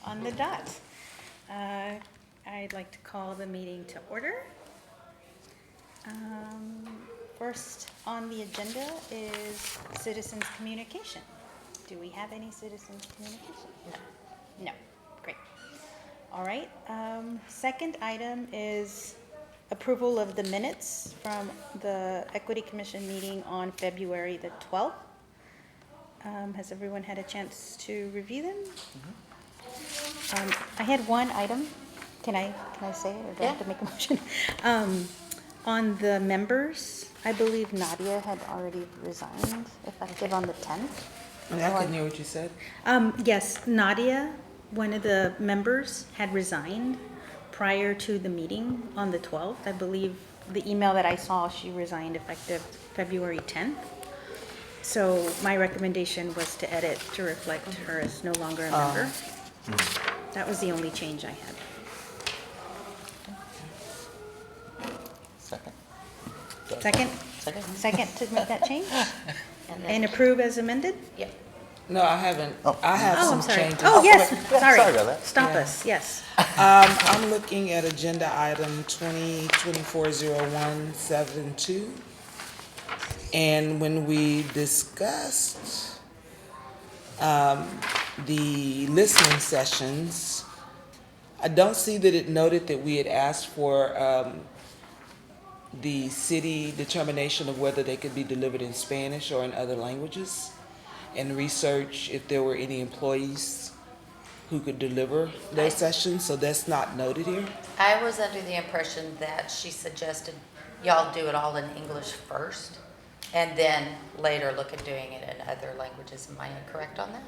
on the dot. I'd like to call the meeting to order. First on the agenda is citizens communication. Do we have any citizens communication? No. No, great. All right, second item is approval of the minutes from the Equity Commission meeting on February the 12th. Has everyone had a chance to review them? I had one item. Can I say it, or do I have to make a motion? On the members, I believe Nadia had already resigned, effective on the 10th. I couldn't hear what you said. Yes, Nadia, one of the members, had resigned prior to the meeting on the 12th. I believe the email that I saw, she resigned effective February 10th. So my recommendation was to edit to reflect her as no longer a member. That was the only change I had. Second. Second to make that change? And approve as amended? Yep. No, I haven't. I have Oh, some I'm sorry. changes. Oh, yes, Sorry sorry. about that. Stop Yeah. us, yes. I'm looking at agenda item 2024-0172. And when we discussed the listening sessions, I don't see that it noted that we had asked for the city determination of whether they could be delivered in Spanish or in other languages, and research if there were any employees who could deliver those sessions, so that's not noted here. I was under the impression that she suggested y'all do it all in English first, and then later look at doing it in other languages. Am I incorrect on that?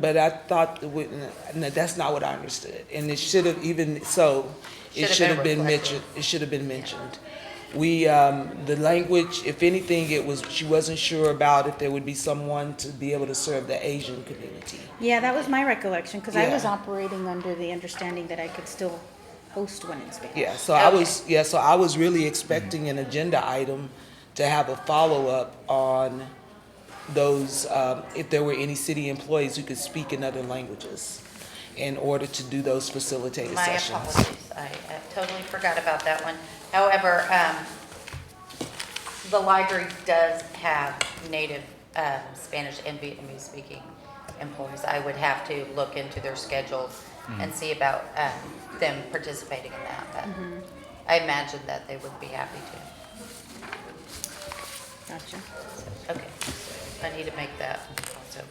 But I thought no, that's not what I understood, and it should have even so. It should have been mentioned. It should have been mentioned. We the language, if anything, it was she wasn't sure about if there would be someone to be able to serve the Asian community. Yeah, that was my recollection, because I was Yeah. operating under the understanding that I could still host one in Spanish. Yeah, so I was really expecting an agenda item to have a follow-up on those, if there were any city employees who could speak in other languages in order to do those facilitated My sessions. apologies. I totally forgot about that one. However, the library does have native Spanish and Vietnamese speaking employees. I would have to look into their schedules and see about them participating in that. But I imagine that they would be happy to. Gotcha. Okay, I need to make that also.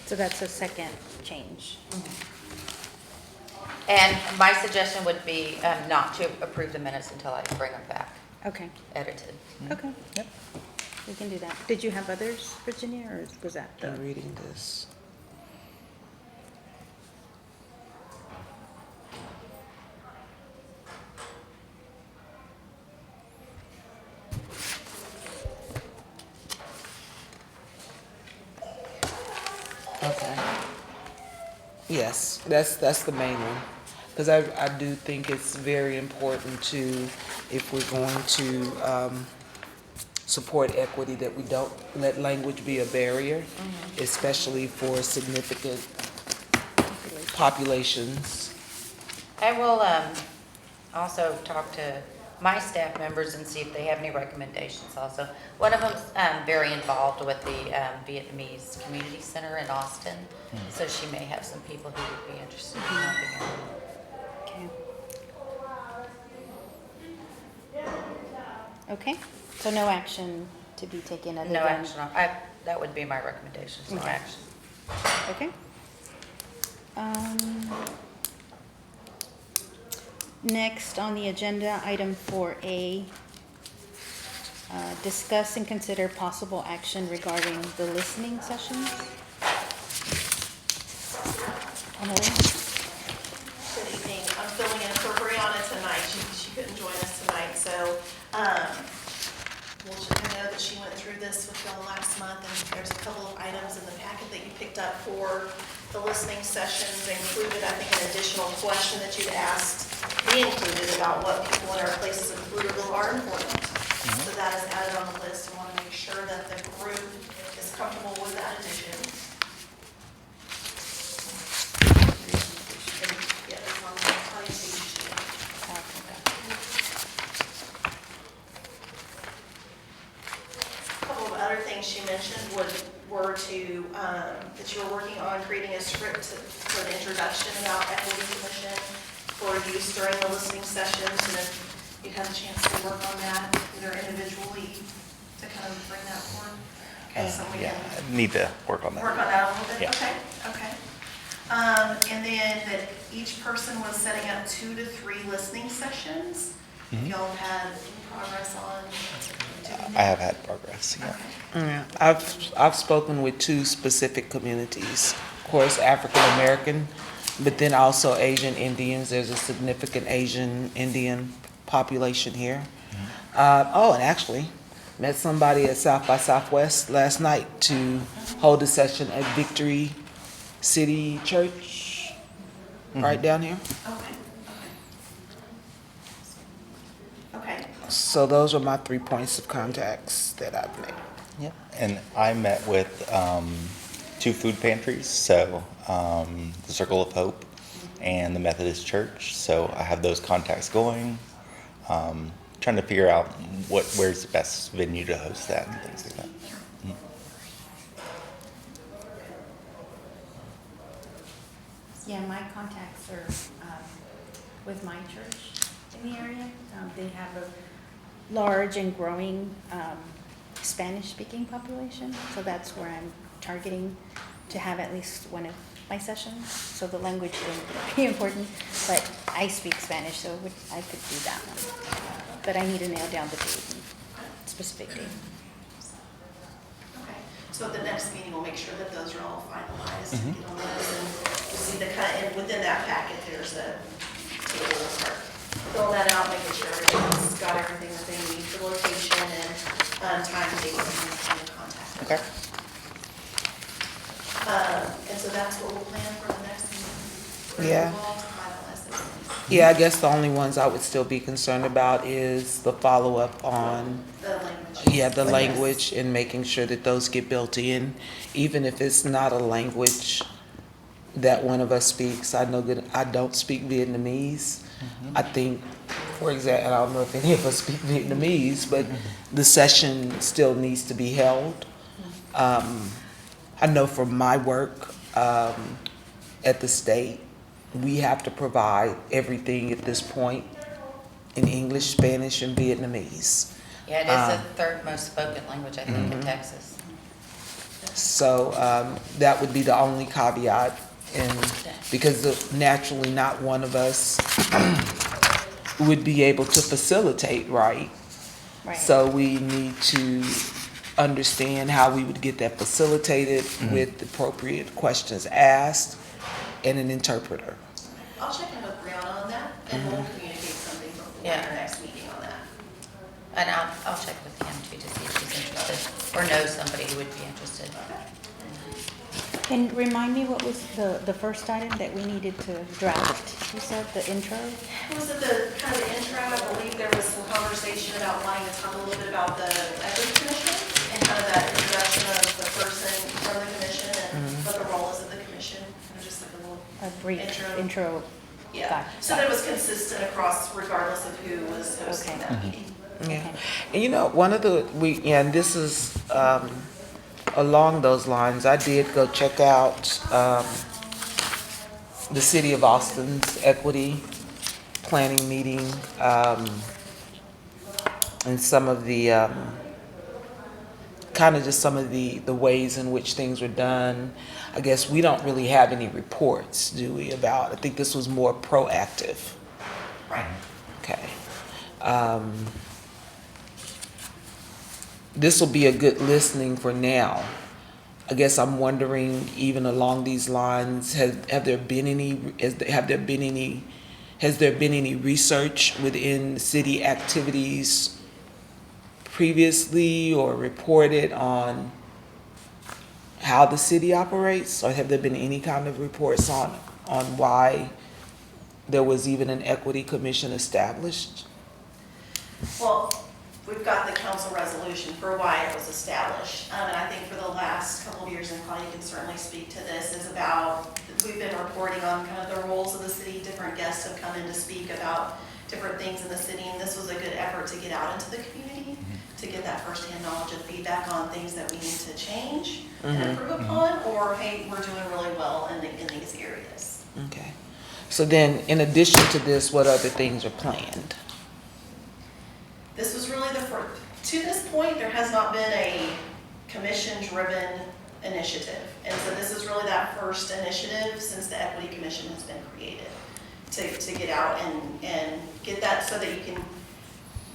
So that's a second change. And my suggestion would be not to approve the minutes until I bring them back Okay, edited. okay. Yep. We can do that. Did you have others, Virginia, or was that the? I'm reading this. Okay. Yes, that's the main one, because I do think it's very important to, if we're going to support equity, that we don't let language be a barrier, especially for significant populations. I will also talk to my staff members and see if they have any recommendations also. One of them's very involved with the Vietnamese Community Center in Austin, so she may have some people who would be interested in helping her. Okay. Okay, so no action to be taken other than? No action, that would be my recommendation, no Okay. action. Okay. Next on the agenda, item 4A, discuss and consider possible action regarding the listening sessions. Emily? Good evening. I'm filling in for Brianna tonight. She couldn't join us tonight, so we'll let you know that she went through this with y'all last month, and there's a couple of items in the packet that you picked up for the listening sessions. They included, I think, an additional question that you'd asked be included about what people in our places of Pflugerville are important. So that is added on the list. I want to make sure that the group is comfortable with that addition. things she mentioned were to, that you were working on creating a script for the introduction about equity commission for use during the listening sessions, and if you'd have a chance to work on that, either individually to kind of bring that forward. Okay, so we Yeah, can I need to work on that. work on that a little bit? Yeah. Okay, okay. And then that each person was setting up 2 to 3 listening sessions. If y'all had any progress on doing that? I have had progress, yeah. Okay. Yeah, I've spoken with 2 specific communities. Of course, African American, but then also Asian Indians. There's a significant Asian Indian population here. Oh, and actually, met somebody at South by Southwest last night to hold a session at Victory City Church, right down here. Okay, okay. Okay, So those are my 3 points of contacts that I've made. Yep. And I met with 2 food pantries, so the Circle of Hope and the Methodist Church. So I have those contacts going. Trying to figure out where's the best venue to host that and things like that. Yeah, my contacts are with my church in the area. They have a large and growing Spanish-speaking population, so that's where I'm targeting to have at least one of my sessions. So the language will be important, but I speak Spanish, so I could do that one. But I need to nail down the date and specific date. okay. So at the next meeting, we'll make sure that those are all finalized and get on those, and you'll see the kind, and within that packet, there's a table. We'll start filling that out, making sure everything's got everything that they need for location and time, date, and contact. Okay. And so that's what we'll plan for the next meeting. Yeah. We'll all finalize those. Yeah, I guess the only ones I would still be concerned about is the follow-up on, The language. yeah, the language and making sure that those get built in, even if it's not a language that one of us speaks. I know that I don't speak Vietnamese. I think, for example, I don't know if any of us speak Vietnamese, but the session still needs to be held. I know from my work at the state, we have to provide everything at this point in English, Spanish, and Vietnamese. Yeah, it is the 3rd most spoken language, I think, in Texas. So that would be the only caveat, and because naturally not one of us would be able to facilitate, right? Right. So we need to understand how we would get that facilitated with appropriate questions asked and an interpreter. I'll check in with Brianna on that, and we'll communicate something for Yeah. our next meeting on that. And I'll check with him too to see if he's interested or knows somebody who would be interested. And remind me, what was the first item that we needed to draft? You said the intro? Was it the kind of the intro? I believe there was some conversation about wanting to talk a little bit about the equity commission and kind of that introduction of the person from the commission and what the role is of the commission. Kind of just like a little, A brief intro. yeah. Got- So that it was consistent across regardless of who was hosting Okay. that meeting. Yeah, Okay. and you know, one of the, and this is along those lines, I did go check out the City of Austin's equity planning meeting, and some of the, kind of just some of the ways in which things were done. I guess we don't really have any reports, do we, about, I think this was more proactive. Right. Okay. This will be a good listening for now. I guess I'm wondering, even along these lines, has there been any research within city activities previously or reported on how the city operates? Or have there been any kind of reports on why there was even an equity commission established? Well, we've got the council resolution for why it was established. And I think for the last couple of years, and probably you can certainly speak to this, is about, we've been reporting on kind of the roles of the city. Different guests have come in to speak about different things in the city, and this was a good effort to get out into the community, to get that firsthand knowledge and feedback on things that we need to change and improve upon, or hey, we're doing really well in these areas. Okay. So then, in addition to this, what other things are planned? This was really the first, to this point, there has not been a commission-driven initiative. And so this is really that first initiative since the Equity Commission has been created to get out and get that so that you can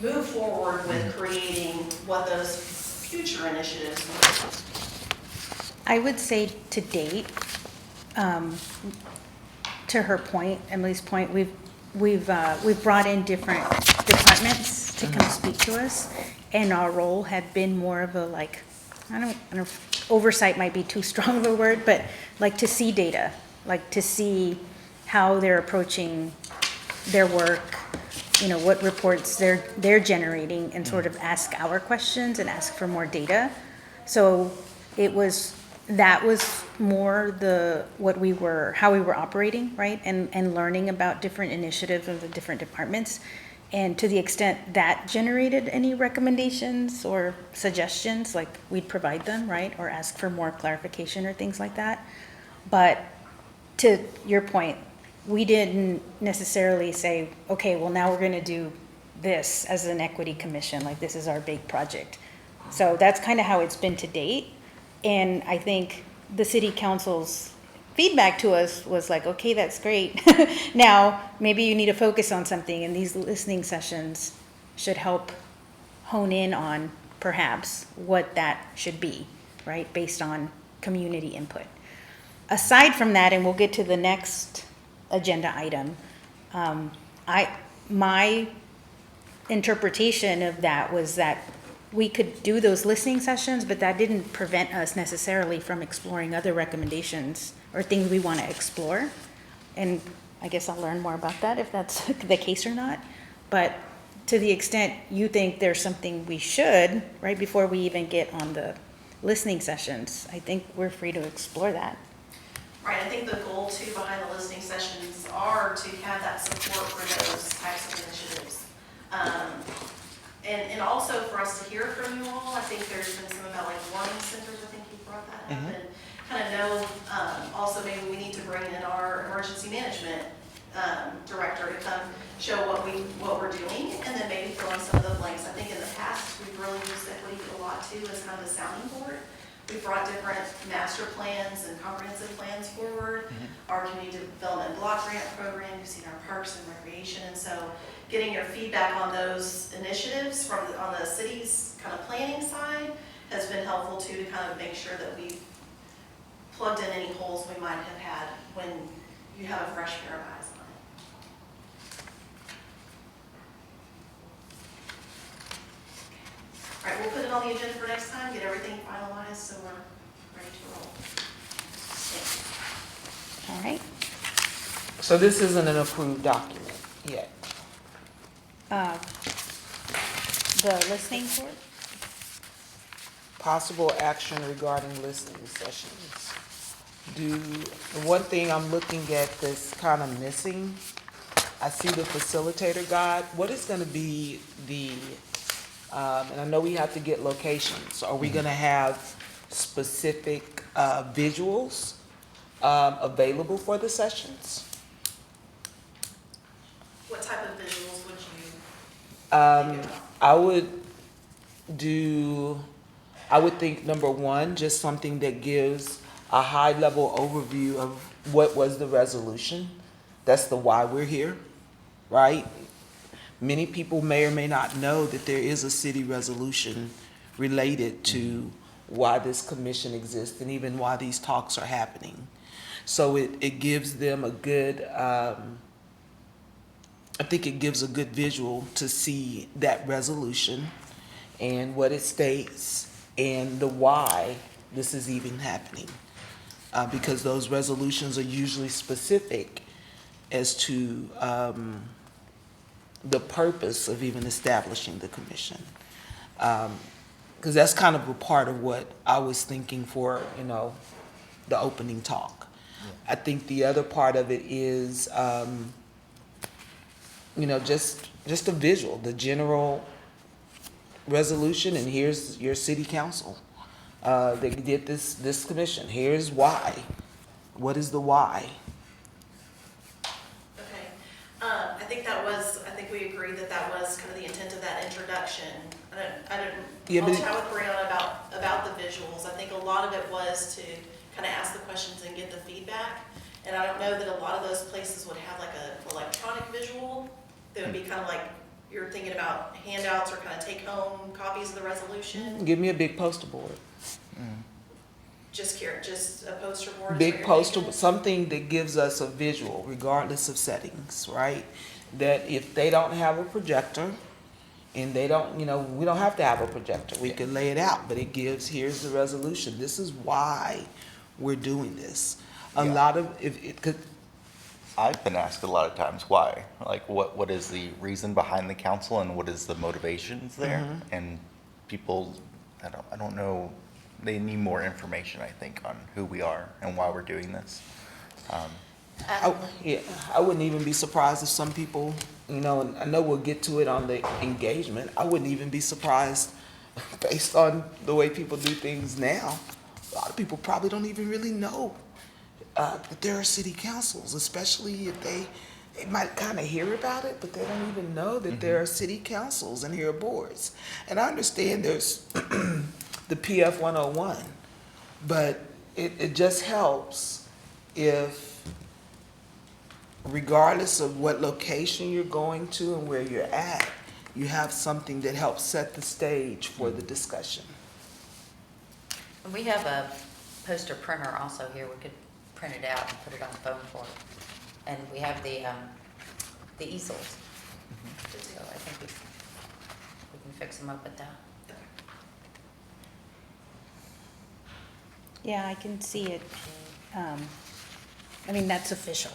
move forward with creating what those future initiatives will be. I would say to date, to her point, Emily's point, we've brought in different departments to come speak to us, and our role had been more of a like, I don't know, oversight might be too strong of a word, but like to see data, like to see how they're approaching their work, you know, what reports they're generating, and sort of ask our questions and ask for more data. So that was more how we were operating, right? And learning about different initiatives of the different departments. And to the extent that generated any recommendations or suggestions, like we'd provide them, right? Or ask for more clarification or things like that. But to your point, we didn't necessarily say, okay, well, now we're gonna do this as an equity commission, like this is our big project. So that's kind of how it's been to date. And I think the city council's feedback to us was like, okay, that's great. Now, maybe you need to focus on something, and these listening sessions should help hone in on perhaps what that should be, right? Based on community input. Aside from that, and we'll get to the next agenda item, my interpretation of that was that we could do those listening sessions, but that didn't prevent us necessarily from exploring other recommendations or things we want to explore. And I guess I'll learn more about that if that's the case or not. But to the extent you think there's something we should, right, before we even get on the listening sessions, I think we're free to explore that. Right, I think the goal too behind the listening sessions are to have that support for those types of initiatives. And also for us to hear from you all. I think there's been some about like warning centers, I think you brought that up. And kind of know, also maybe we need to bring in our emergency management director to come show what we're doing, and then maybe fill in some of the blanks. I think in the past, we've really used equity a lot too as kind of a sounding board. We brought different master plans and comprehensive plans forward. Our community development block grant program, you've seen our parks and recreation, and so getting your feedback on those initiatives on the city's kind of planning side has been helpful too, to kind of make sure that we've plugged in any holes we might have had when you have a fresh pair of eyes on it. All right, we'll put it on the agenda for next time, get everything finalized so we're ready to roll. Thanks. All right. So this isn't an approved document yet. The listening board? Possible action regarding listening sessions. The one thing I'm looking at that's kind of missing, I see the facilitator guide. What is gonna be and I know we have to get locations. Are we gonna have specific visuals available for the sessions? What type of visuals would you think about? I would think number one, just something that gives a high level overview of what was the resolution. That's the why we're here, right? Many people may or may not know that there is a city resolution related to why this commission exists and even why these talks are happening. So it gives them a good, I think it gives a good visual to see that resolution and what it states and the why this is even happening. Because those resolutions are usually specific as to the purpose of even establishing the commission. Because that's kind of a part of what I was thinking for, the opening talk. Yeah. I think the other part of it is, just a visual, the general resolution, and here's your city council. They did this commission, here's why. What is the why? Okay. I think we agreed that that was kind of the intent of that introduction. I Yeah, didn't, but I'll chat with Brianna about the visuals. I think a lot of it was to kind of ask the questions and get the feedback. And I don't know that a lot of those places would have like a electronic visual that would be kind of like, you're thinking about handouts or kind of take home copies of the resolution. Give me a big poster board. Just a poster board. is what Big you're poster, thinking? something that gives us a visual regardless of settings, right? That if they don't have a projector, and they don't, we don't have to have a projector, we can lay it out, but it gives, here's the resolution, this is why we're doing this. A Yeah. lot of, if it could, I've been asked a lot of times why, like what is the reason behind the council and what is the motivations there? And people, I don't know, they need more information, I think, on who we are and why we're doing this. I wouldn't even be surprised if some people, and I know we'll get to it on the engagement, I wouldn't even be surprised based on the way people do things now. A lot of people probably don't even really know that there are city councils, especially if they might kind of hear about it, but they don't even know that there are city councils and here are boards. And I understand there's the PF 101, but it just helps if, regardless of what location you're going to and where you're at, you have something that helps set the stage for the discussion. And we have a poster printer also here. We could print it out and put it on the phone for it. And we have the easels. So I think we can fix them up at that. Yeah, I can see it. I mean, that's official,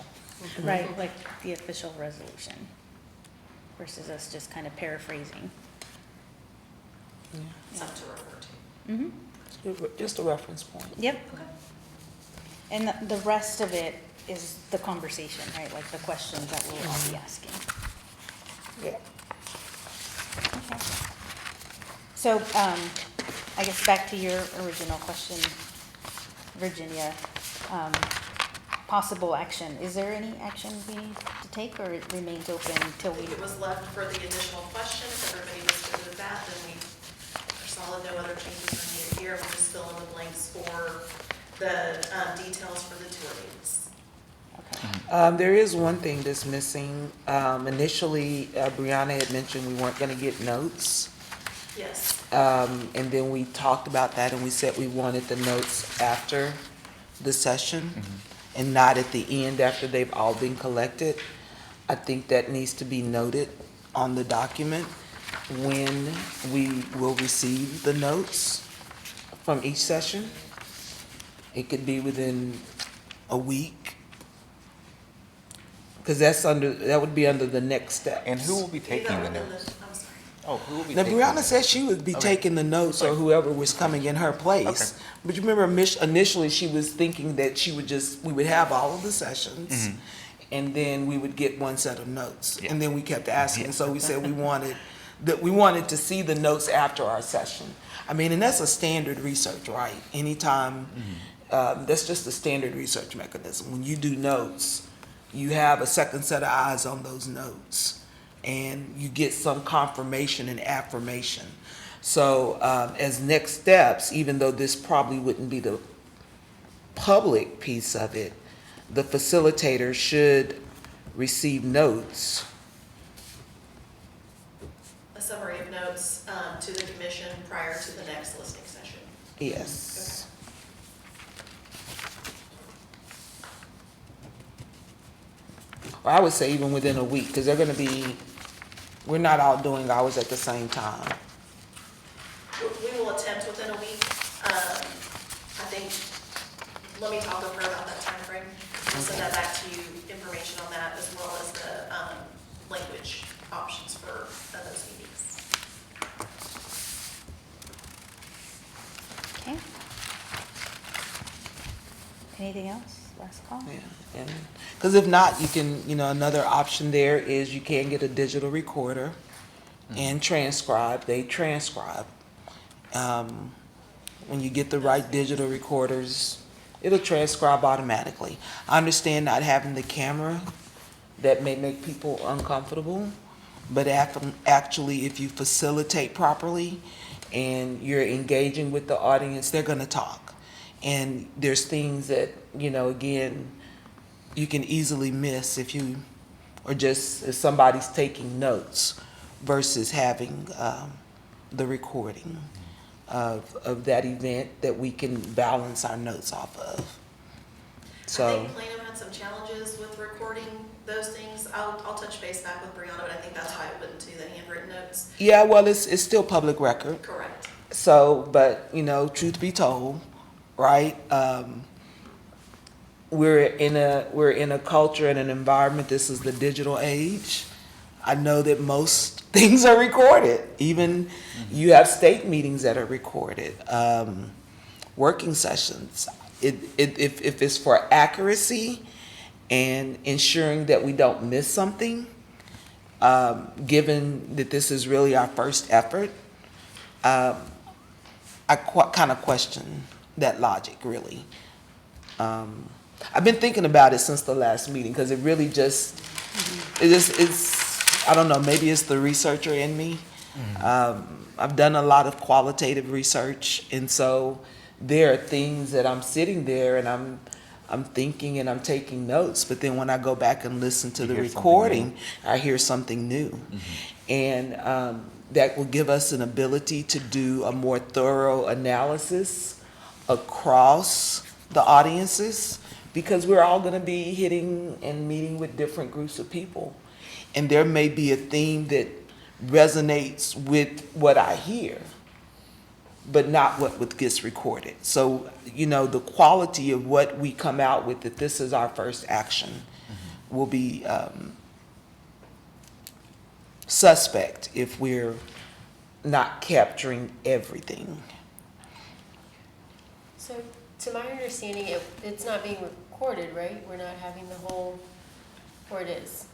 right? Like the official resolution versus us just kind of paraphrasing. Something to refer to. Mm-hmm. Just a reference point. Yep. And the rest of it is the conversation, right? Like the questions that we'll all be asking. Yeah. Okay. So, I guess back to your original question, Virginia, possible action. Is there any action we need to take, or it remains open until I we? think it was left for the additional question. If everybody was good with that, then we are solid, no other changes are needed here. We'll just fill in the blanks for the details for the tour dates. Okay. There is one thing that's missing. Initially, Brianna had mentioned we weren't gonna get notes. Yes. And then we talked about that and we said we wanted the notes after the session and not at the end after they've all been collected. I think that needs to be noted on the document when we will receive the notes from each session. It could be within a week. Because that would be under the next steps. And who will be taking the I'm notes? sorry. Oh, who will be Now, taking Brianna the said notes? she would be Okay. taking the notes or whoever was coming in her place. Okay. But you remember initially she was thinking that we would have all of the sessions and then we would get one set of notes. Yeah. And then we kept asking. So we said we wanted to see the notes after our session. I mean, and that's a standard research, right? Anytime, that's just a standard research mechanism. When you do notes, you have a second set of eyes on those notes and you get some confirmation and affirmation. So as next steps, even though this probably wouldn't be the public piece of it, the facilitator should receive notes. A summary of notes to the commission prior to the next listening session. Yes. Or I would say even within a week, because we're not all doing ours at the same time. We will attempt within a week. I think, let me talk with her about that timeframe. We'll send that back to you, information on that, as well as the language options for those meetings. Okay. Anything else? Last call? Yeah, because if not, you can, another option there is you can get a digital recorder. and transcribe, they transcribe. When you get the right digital recorders, it'll transcribe automatically. I understand not having the camera, that may make people uncomfortable, but actually, if you facilitate properly and you're engaging with the audience, they're gonna talk. And there's things that, again, you can easily miss if somebody's taking notes versus having the recording of that event that we can balance our notes off of. I So, think Plano had some challenges with recording those things. I'll touch base back with Brianna, but I think that's why I wouldn't do the handwritten notes. yeah, well, it's still public record. Correct. So, but, truth be told, right? We're in a culture and an environment, this is the digital age. I know that most things are recorded. Even you have state meetings that are recorded, working sessions. If it's for accuracy and ensuring that we don't miss something, given that this is really our first effort, I kind of question that logic, really. I've been thinking about it since the last meeting because it really it's, I don't know, maybe it's the researcher in me. I've done a lot of qualitative research, and so there are things that I'm sitting there and I'm thinking and I'm taking notes, but then when I go back and listen to the recording, I hear something new. And that will give us an ability to do a more thorough analysis across the audiences, because we're all going to be hitting and meeting with different groups of people. And there may be a theme that resonates with what I hear, but not what gets recorded. So, the quality of what we come out with, if this is our first action, will be suspect if we're not capturing everything. So, to my understanding, it's not being recorded, right? We're not having the whole, or it is?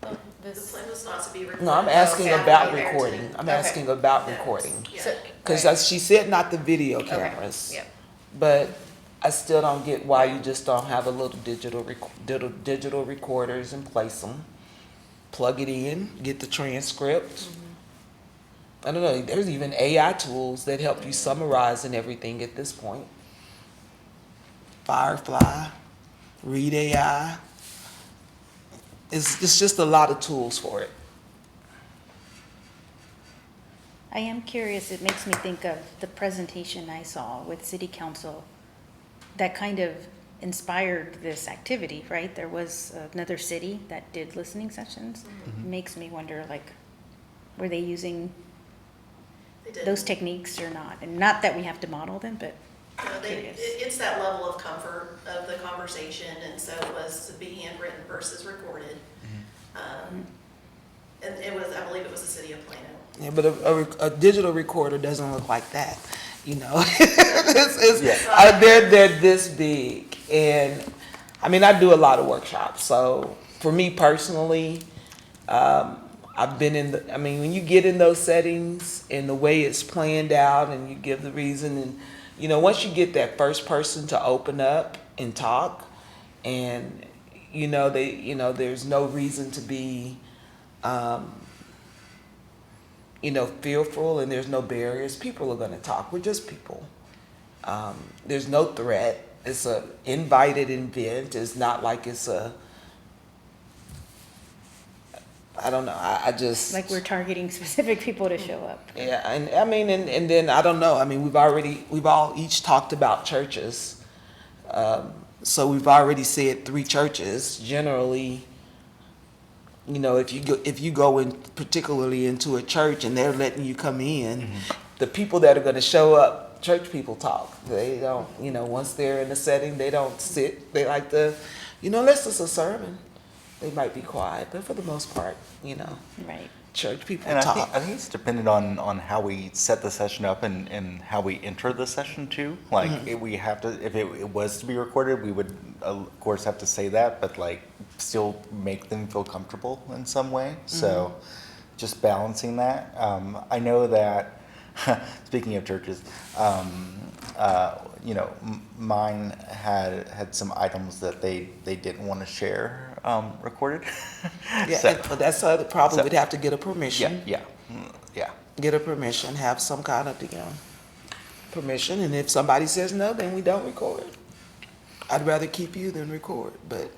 The This, plan was not to be recorded. No, I'm asking Okay. about There recording. too. I'm Okay. asking about Yes. recording. Yeah. so, Because right. she said not the video Okay. cameras. Yep. But I still don't get why you just don't have a little digital recorders and place them, plug it in, get the transcript. I don't know, there's even AI tools that help you summarize and everything at this point. Firefly, Read AI. It's just a lot of tools for it. I am curious, it makes me think of the presentation I saw with city council that kind of inspired this activity, right? There was another city that did listening sessions. Makes me wonder, were they using They did. those techniques or not? And not that we have to model them, but curious. It's that level of comfort of the conversation, and so it was to be handwritten versus recorded. And it was, I believe it was the city of Plano. Yeah, but a digital recorder doesn't look like that, they're this big, and I mean, I do a lot of workshops. So for me personally, I've been when you get in those settings and the way it's planned out, and you give the reason, and once you get that first person to open up and talk, and there's no reason to be fearful, and there's no barriers. People are going to talk. We're just people. There's no threat. It's a invited event. It's not like it's I don't know. I just like we're targeting specific people to show up. yeah, and I mean, and then I don't know. I mean, we've all each talked about churches. So we've already said 3 churches. Generally, if you go in particularly into a church and they're letting you come in, the people that are going to show up, church people talk. They don't, once they're in the setting, they don't sit. They like to, unless it's a sermon, they might be quiet. But for the most part, Right. church people And talk. I think it's dependent on how we set the session up and how we enter the session too. Like if it was to be recorded, we would of course have to say that, but still make them feel comfortable in some way. So just balancing that. I know that, speaking of churches, you know, mine had some items that they didn't want to share recorded. Yeah, So, but that's the other problem. so- We'd have to get a yeah, permission. yeah, yeah. Get a permission, have some kind of, permission, and if somebody says no, then we don't record. I'd rather keep you than record, but,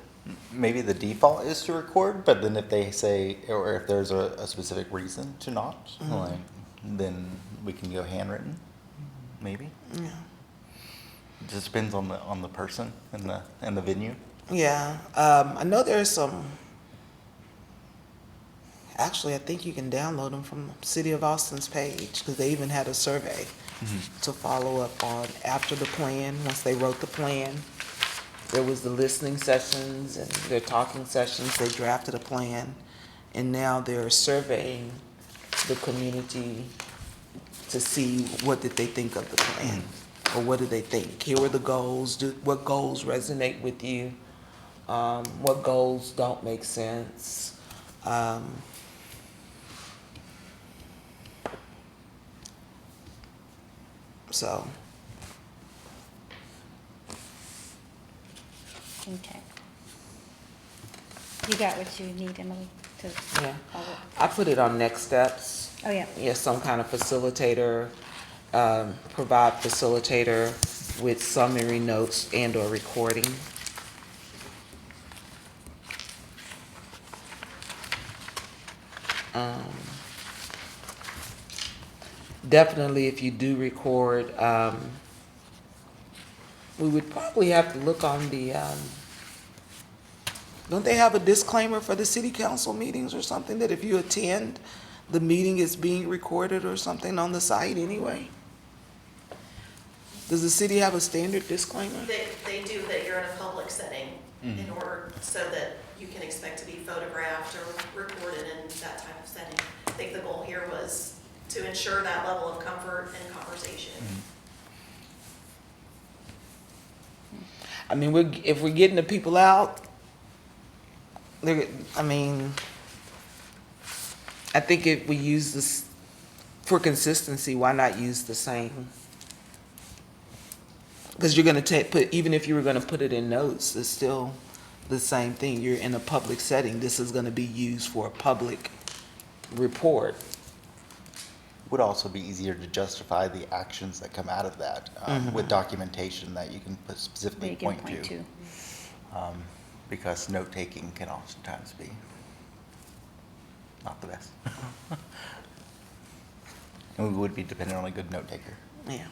Maybe the default is to record, but then if they say, or if there's a specific reason to not, like, then we can go handwritten, maybe. yeah. It just depends on the person and the venue. Yeah, I know there's some, actually, I think you can download them from City of Austin's page, because they even had a survey to follow up on after the plan, once they wrote the plan. There was the listening sessions and their talking sessions, they drafted a plan, and now they're surveying the community to see what did they think of the plan, or what do they think. Here were the goals, what goals resonate with you, what goals don't make sense. So, Okay. You got what you need, Emily, to yeah, follow? I put it on next steps. Oh, yeah. Yeah, some kind of facilitator, provide facilitator with summary notes and or recording. Definitely, if you do record, we would probably have to look on the, don't they have a disclaimer for the city council meetings or something, that if you attend, the meeting is being recorded or something on the site anyway? Does the city have a standard disclaimer? They do, that you're in a public setting in order, so that you can expect to be photographed or recorded in that type of setting. I think the goal here was to ensure that level of comfort and conversation. I mean, if we're getting the people out, I mean, I think if we use this, for consistency, why not use the same? Because you're gonna even if you were gonna put it in notes, it's still the same thing. You're in a public setting. This is gonna be used for a public report. Would also be easier to justify the actions that come out of that with documentation that you can specifically They can point to. Because note taking can oftentimes be not the best. And we would be dependent on a good note taker. Yeah.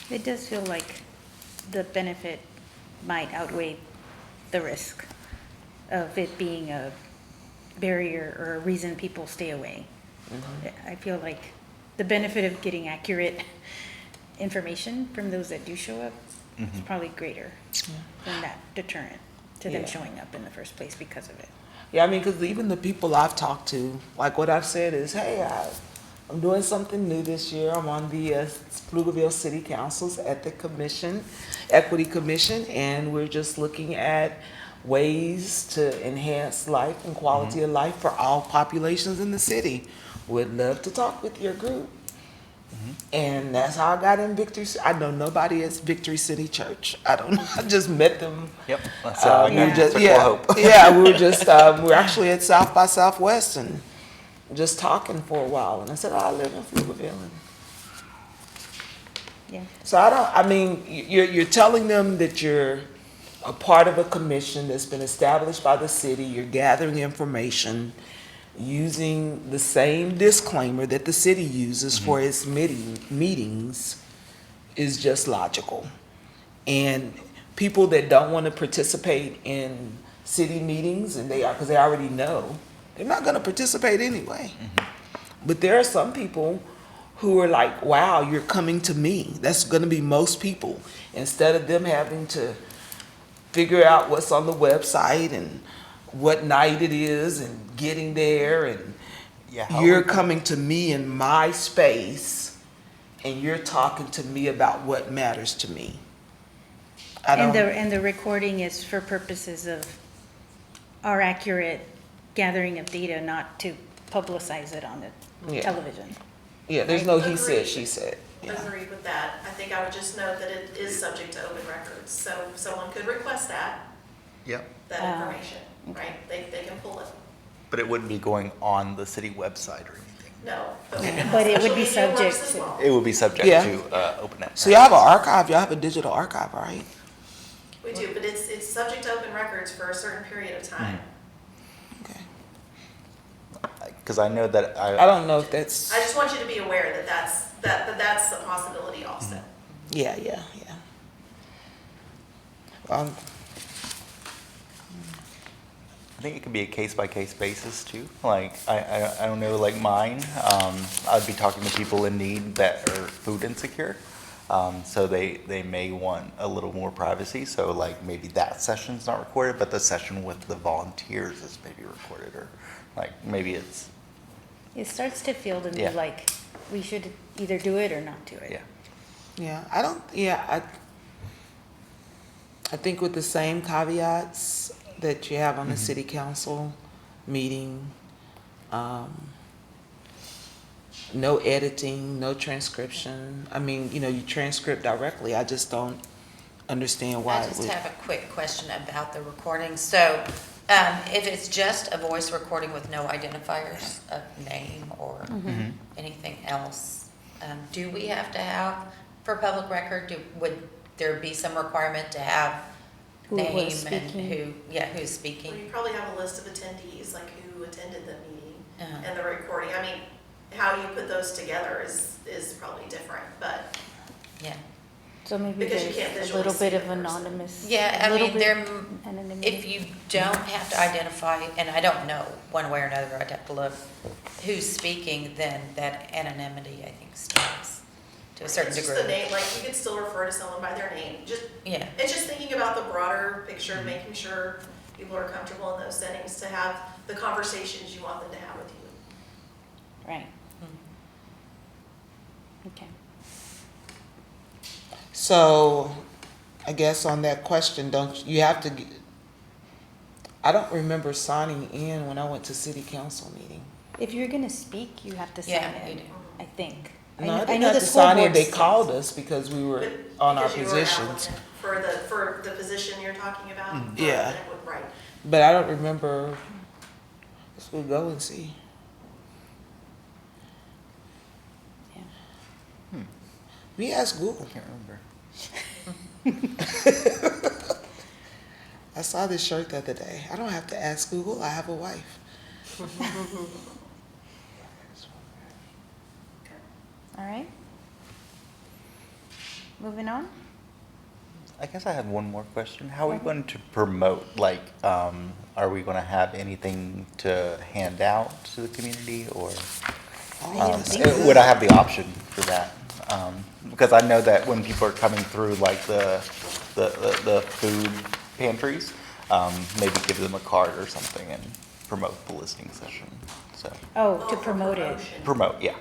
It does feel like the benefit might outweigh the risk of it being a barrier or a reason people stay away. I feel like the benefit of getting accurate information from those that do show up is probably greater than that deterrent to them Yeah. showing up in the first place because of it. Yeah, I mean, because even the people I've talked to, like what I've said is, hey, I'm doing something new this year. I'm on the Pflugerville City Council's Equity Commission, and we're just looking at ways to enhance life and quality of life for all populations in the city. Would love to talk with your group. And that's how I got in Victory. I know nobody at Victory City Church. I don't know. I just met them. Yep. That's We were Yeah. just, Circle of Hope. yeah, we were just, we were actually at South by Southwest and just talking for a while. And I said, oh, I live in Pflugerville. And Yeah. so I mean, you're telling them that you're a part of a commission that's been established by the city. You're gathering information using the same disclaimer that the city uses for its meetings is just logical. And people that don't want to participate in city meetings, and because they already know, they're not going to participate anyway. But there are some people who are like, wow, you're coming to me. That's going to be most people. Instead of them having to figure out what's on the website and what night it is and getting there, and Yeah, you're coming to me in my space and you're talking to me about what matters to me. And the recording is for purposes of our accurate gathering of data, not to publicize it on the Yeah. television. Yeah, there's no he Agreed. said, she said. Yeah. Agreed with that. I think I would just note that it is subject to open records, so someone could request that Yep. information, right? They can pull it. But it wouldn't be going on the city website or anything. No. But it would social be media works subject as to- well. It would be subject Yeah. to open access. So y'all have an archive, y'all have a digital archive, right? We do, but it's subject to open records for a certain period of time. Okay. Because I know that I don't know if that's, I just want you to be aware that that's a possibility also. yeah. I think it could be a case-by-case basis too. Like, I don't know, like mine, I'd be talking to people in need that are food insecure. So they may want a little more privacy, so like maybe that session's not recorded, but the session with the volunteers is maybe recorded, or like maybe it's, It starts to feel to me Yeah. like we should either do it or not do it. yeah. I think with the same caveats that you have on the city council meeting, no editing, no transcription. I mean, you transcript directly. I just don't understand why I it just would. have a quick question about the recording. So, if it's just a voice recording with no identifiers of name or anything else, do we have to have, for public record, would there be some requirement to have Who was name and speaking. who's Well, speaking? you probably have a list of attendees, like who attended the meeting Uh-huh. and the recording. I mean, how you put those together is probably different, but Yeah. So maybe Because you can't there's a visually little see bit the of person. anonymous. Yeah, a I little mean, bit there, anonymity. if you don't have to identify, and I don't know one way or another, I'd have to look who's speaking, then that anonymity, I think, stays to a certain it's just the degree. name, like you could still refer to someone by their name. Yeah, It's just thinking about the broader picture, making sure people are comfortable in those settings to have the conversations you want them to have with you. Right, Mm. okay. So, I guess on that question, you have to, I don't remember signing in when I went to city council meeting. If you're gonna speak, you have to sign Yeah, you in, do. I think. No, I know didn't the have to school sign in, board they signs. called us because we were But on our because you were positions. applicant For the position you're talking about? Yeah. Right. But I don't remember, let's go and see. Yeah. We asked Google. I can't remember. I saw this shirt the other day. I don't have to ask Google, I have a wife. All right. Moving on. I guess I had one more question. How are we going to promote? Like, are we going to have anything to hand out to the community, or didn't think so. would I have the option for that? Because I know that when people are coming through, like the food pantries, maybe give them a card or something and promote the listening session. So Oh, Well, to for promote it. promotion. promote, yeah.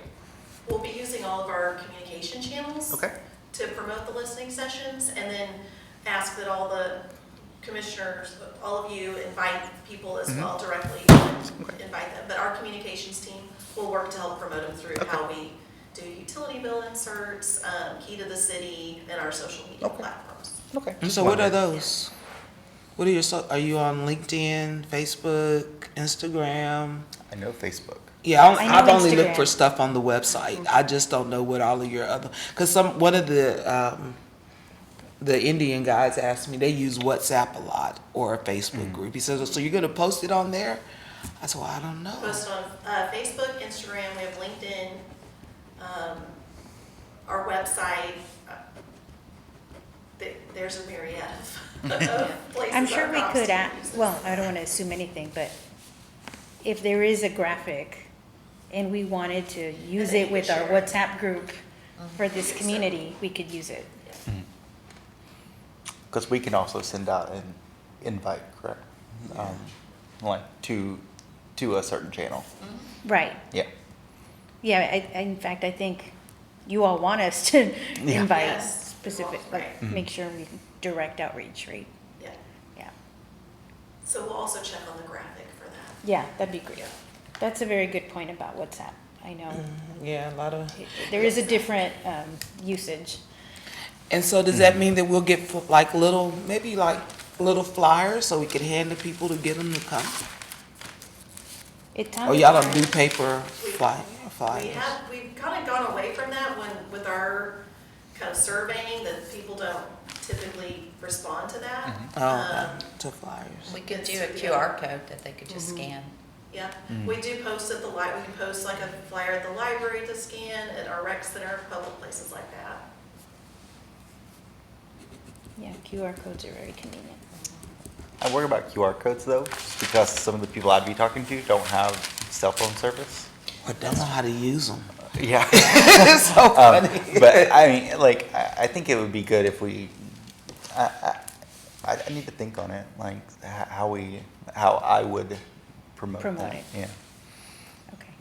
We'll be using all of our communication channels. Okay. To promote the listening sessions, and then ask that all the commissioners, all of you invite people as well directly, invite them. But our communications team will work to help promote them through how we do utility bill inserts, key to the city, and our social media Okay. platforms. Okay. So what are those? What are are you on LinkedIn, Facebook, Instagram? I know Facebook. Yeah, I know I've only looked for Instagram. stuff on the website. I just don't know what all of your other, because one of the Indian guys asked me, they use WhatsApp a lot or a Facebook group. He says, so you're gonna post it on there? I said, well, I don't know. Post on Facebook, Instagram, we have LinkedIn, our website. There's a myriad of places. I'm sure our we props could, team uses. well, I don't want to assume anything, but if there is a graphic and we wanted to use then it you with could our share it. WhatsApp group for this So- community, we could use it. Because we can also send out an invite, correct? Like to a certain channel. Right. Yeah. Yeah, in fact, I think you all want us to Yeah. invite Yes, specific, we like, want, make sure we direct outreach, right? Yeah, Yeah. so we'll also check on the graphic for that. Yeah, that'd be great. That's a very good point about WhatsApp. I know Yeah, a lot of. there is a different usage. And so does that mean that we'll get like maybe like little flyers so we could hand to people to get them to come? It Or sounded y'all don't do like- paper flyers? We've kind of gone away from that with our kind of surveying, that people don't typically respond to that. Oh, okay. To flyers. We could do a QR code that they could just scan. Yeah, we do post at the we can post like a flyer at the library to scan, at our rec center, public places like that. Yeah, QR codes are very convenient. I worry about QR codes though, just because some of the people I'd be talking to don't have cell phone service. Or don't know how to use them. Yeah. It's so funny. But I mean, like, I think it would be good if we, I need to think on it, like how I would promote Promote that. it. Yeah. Okay.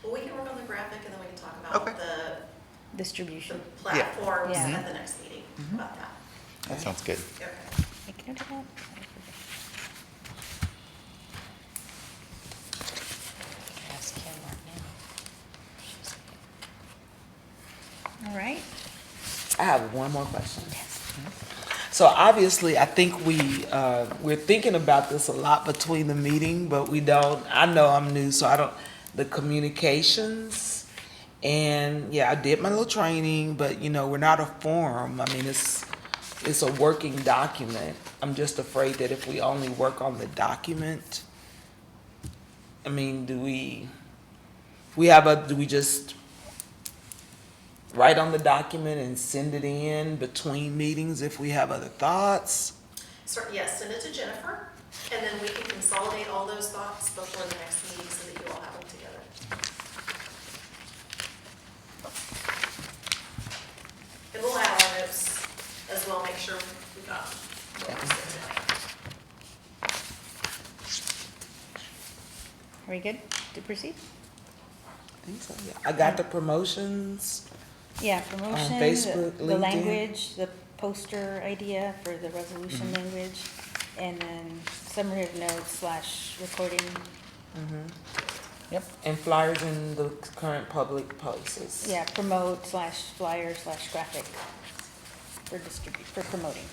Well, we can work on the graphic and then we can talk about Okay. the Distribution. platforms Yeah. at the next meeting about that. That sounds good. Okay. Make note of that. Ask Kim right now. All right. I have one more question. So obviously, I think we're thinking about this a lot between the meeting, but we don't, I know I'm new, so I don't, the communications, and yeah, I did my little training, but we're not a forum. I mean, it's a working document. I'm just afraid that if we only work on the document, I mean, do we just write on the document and send it in between meetings if we have other thoughts? So, yes, send it to Jennifer, and then we can consolidate all those thoughts before the next meeting so that you all have them together. And we'll add our notes as well, make sure we got what we said tonight. Are we good to proceed? I think so, yeah. I got the promotions. Yeah, promotion, Facebook, the LinkedIn. language, the poster idea for the resolution language, and then summary of notes / recording. Yep. And flyers in the current public places. Yeah, promote / flyer / graphic for promoting.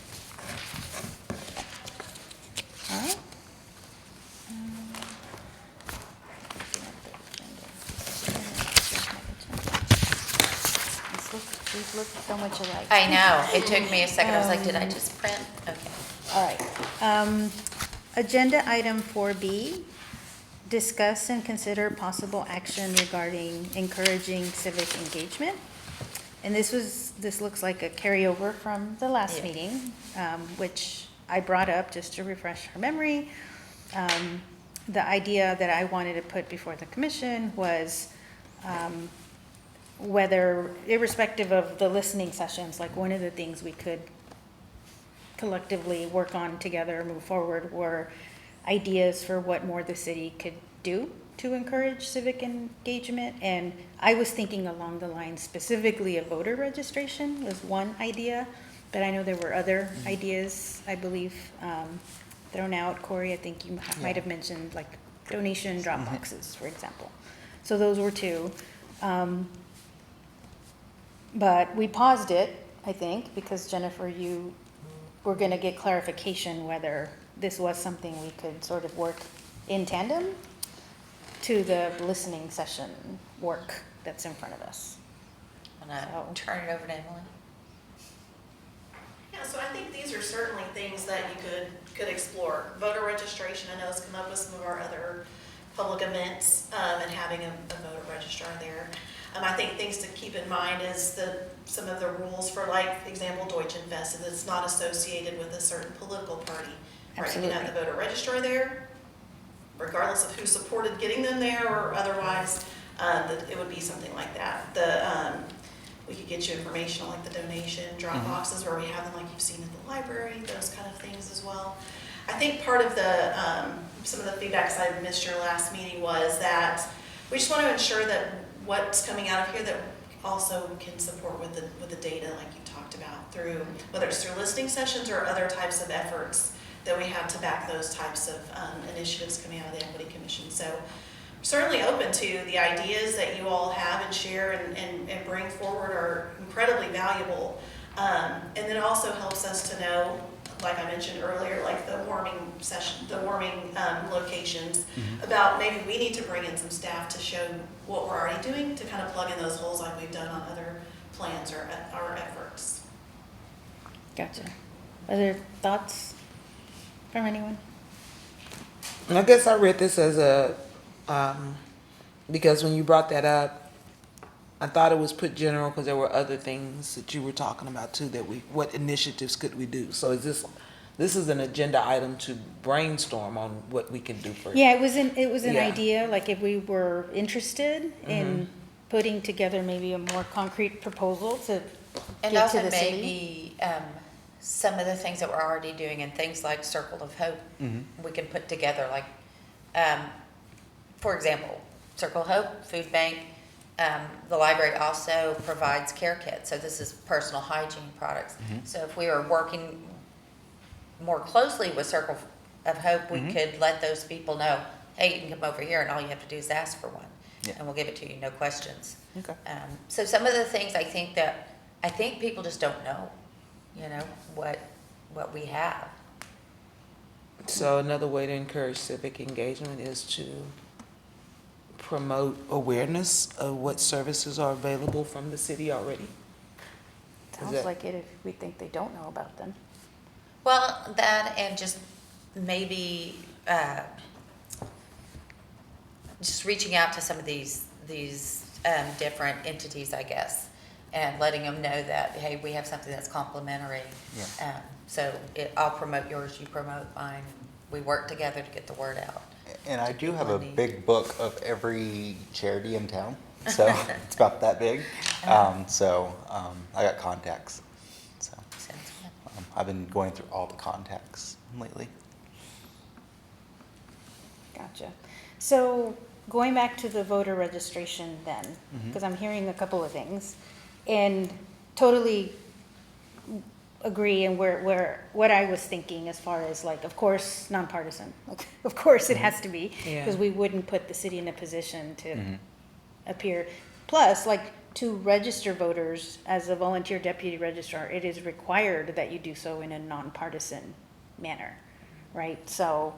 All right. These look so much alike. I know, it took me a second, I was like, did I just print? Okay. All right. Agenda item 4B, discuss and consider possible action regarding encouraging civic engagement. And this looks like a carryover from the last Yeah. meeting, which I brought up just to refresh our memory. The idea that I wanted to put before the commission was whether, irrespective of the listening sessions, like one of the things we could collectively work on together, move forward, were ideas for what more the city could do to encourage civic engagement. And I was thinking along the lines specifically of voter registration was one idea, but I know there were other ideas, I believe, thrown out. Corey, I think you might have mentioned like donation drop boxes, for example. So those were two. But we paused it, I think, because Jennifer, you were going to get clarification whether this was something we could sort of work in tandem to the listening session work that's in front of us. I'm gonna turn it over to Emily. Yeah, so I think these are certainly things that you could explore. Voter registration, I know, has come up with some of our other public events, and having a voter registrar there. I think things to keep in mind is some of the rules for, like, for example, Deutsche Invest, that it's not associated with a certain political party. Right, you can have the voter registrar there, regardless of who supported getting them there or otherwise, that it would be something like that. We could get you information on like the donation drop boxes where we have them like you've seen at the library, those kind of things as well. I think part of the, some of the feedbacks I missed your last meeting was that we just want to ensure that what's coming out of here that also can support with the data like you talked about through, whether it's through listening sessions or other types of efforts that we have to back those types of initiatives coming out of the Equity Commission. So certainly open to the ideas that you all have and share and bring forward are incredibly valuable. And then it also helps us to know, like I mentioned earlier, like the warming session, the warming locations, about maybe we need to bring in some staff to show what we're already doing to kind of plug in those holes like we've done on other plans or our efforts. Gotcha. Other thoughts from anyone? And I guess I read this as a, because when you brought that up, I thought it was put general because there were other things that you were talking about too, that what initiatives could we do? So this is an agenda item to brainstorm on what we can do for. Yeah, it was an Yeah. idea, like if we were interested in putting together maybe a more concrete proposal to And give also to the city. maybe some of the things that we're already doing and things like Circle of Hope, we can put together, like, for example, Circle of Hope, Food Bank, the library also provides care kits, so this is personal hygiene products. So if we were working more closely with Circle of Hope, we could let those people know, hey, you can come over here and all you have to do is ask for one. Yeah. And we'll give it to you, no questions. Okay. So some of the things I think people just don't know, what we have. So another way to encourage civic engagement is to promote awareness of what services are available from the city already. Sounds that- like it if we think they don't know about them. Well, that and just maybe just reaching out to some of these different entities, I guess, and letting them know that, hey, we have something that's complimentary. Yeah. So I'll promote yours, you promote mine. We work together to get the word out. And I do people have a in need. big book of every charity in town, so it's about that big. I got contacts, so Sounds good. I've been going through all the contacts lately. Gotcha. So going back to the voter registration then, because I'm hearing a couple of things, and totally agree and what I was thinking as far as like, of course, nonpartisan. Like, of course it has to be, Yeah. because we wouldn't put the city in a position to appear. Plus, like, to register voters as a volunteer deputy registrar, it is required that you do so in a nonpartisan manner, right? So,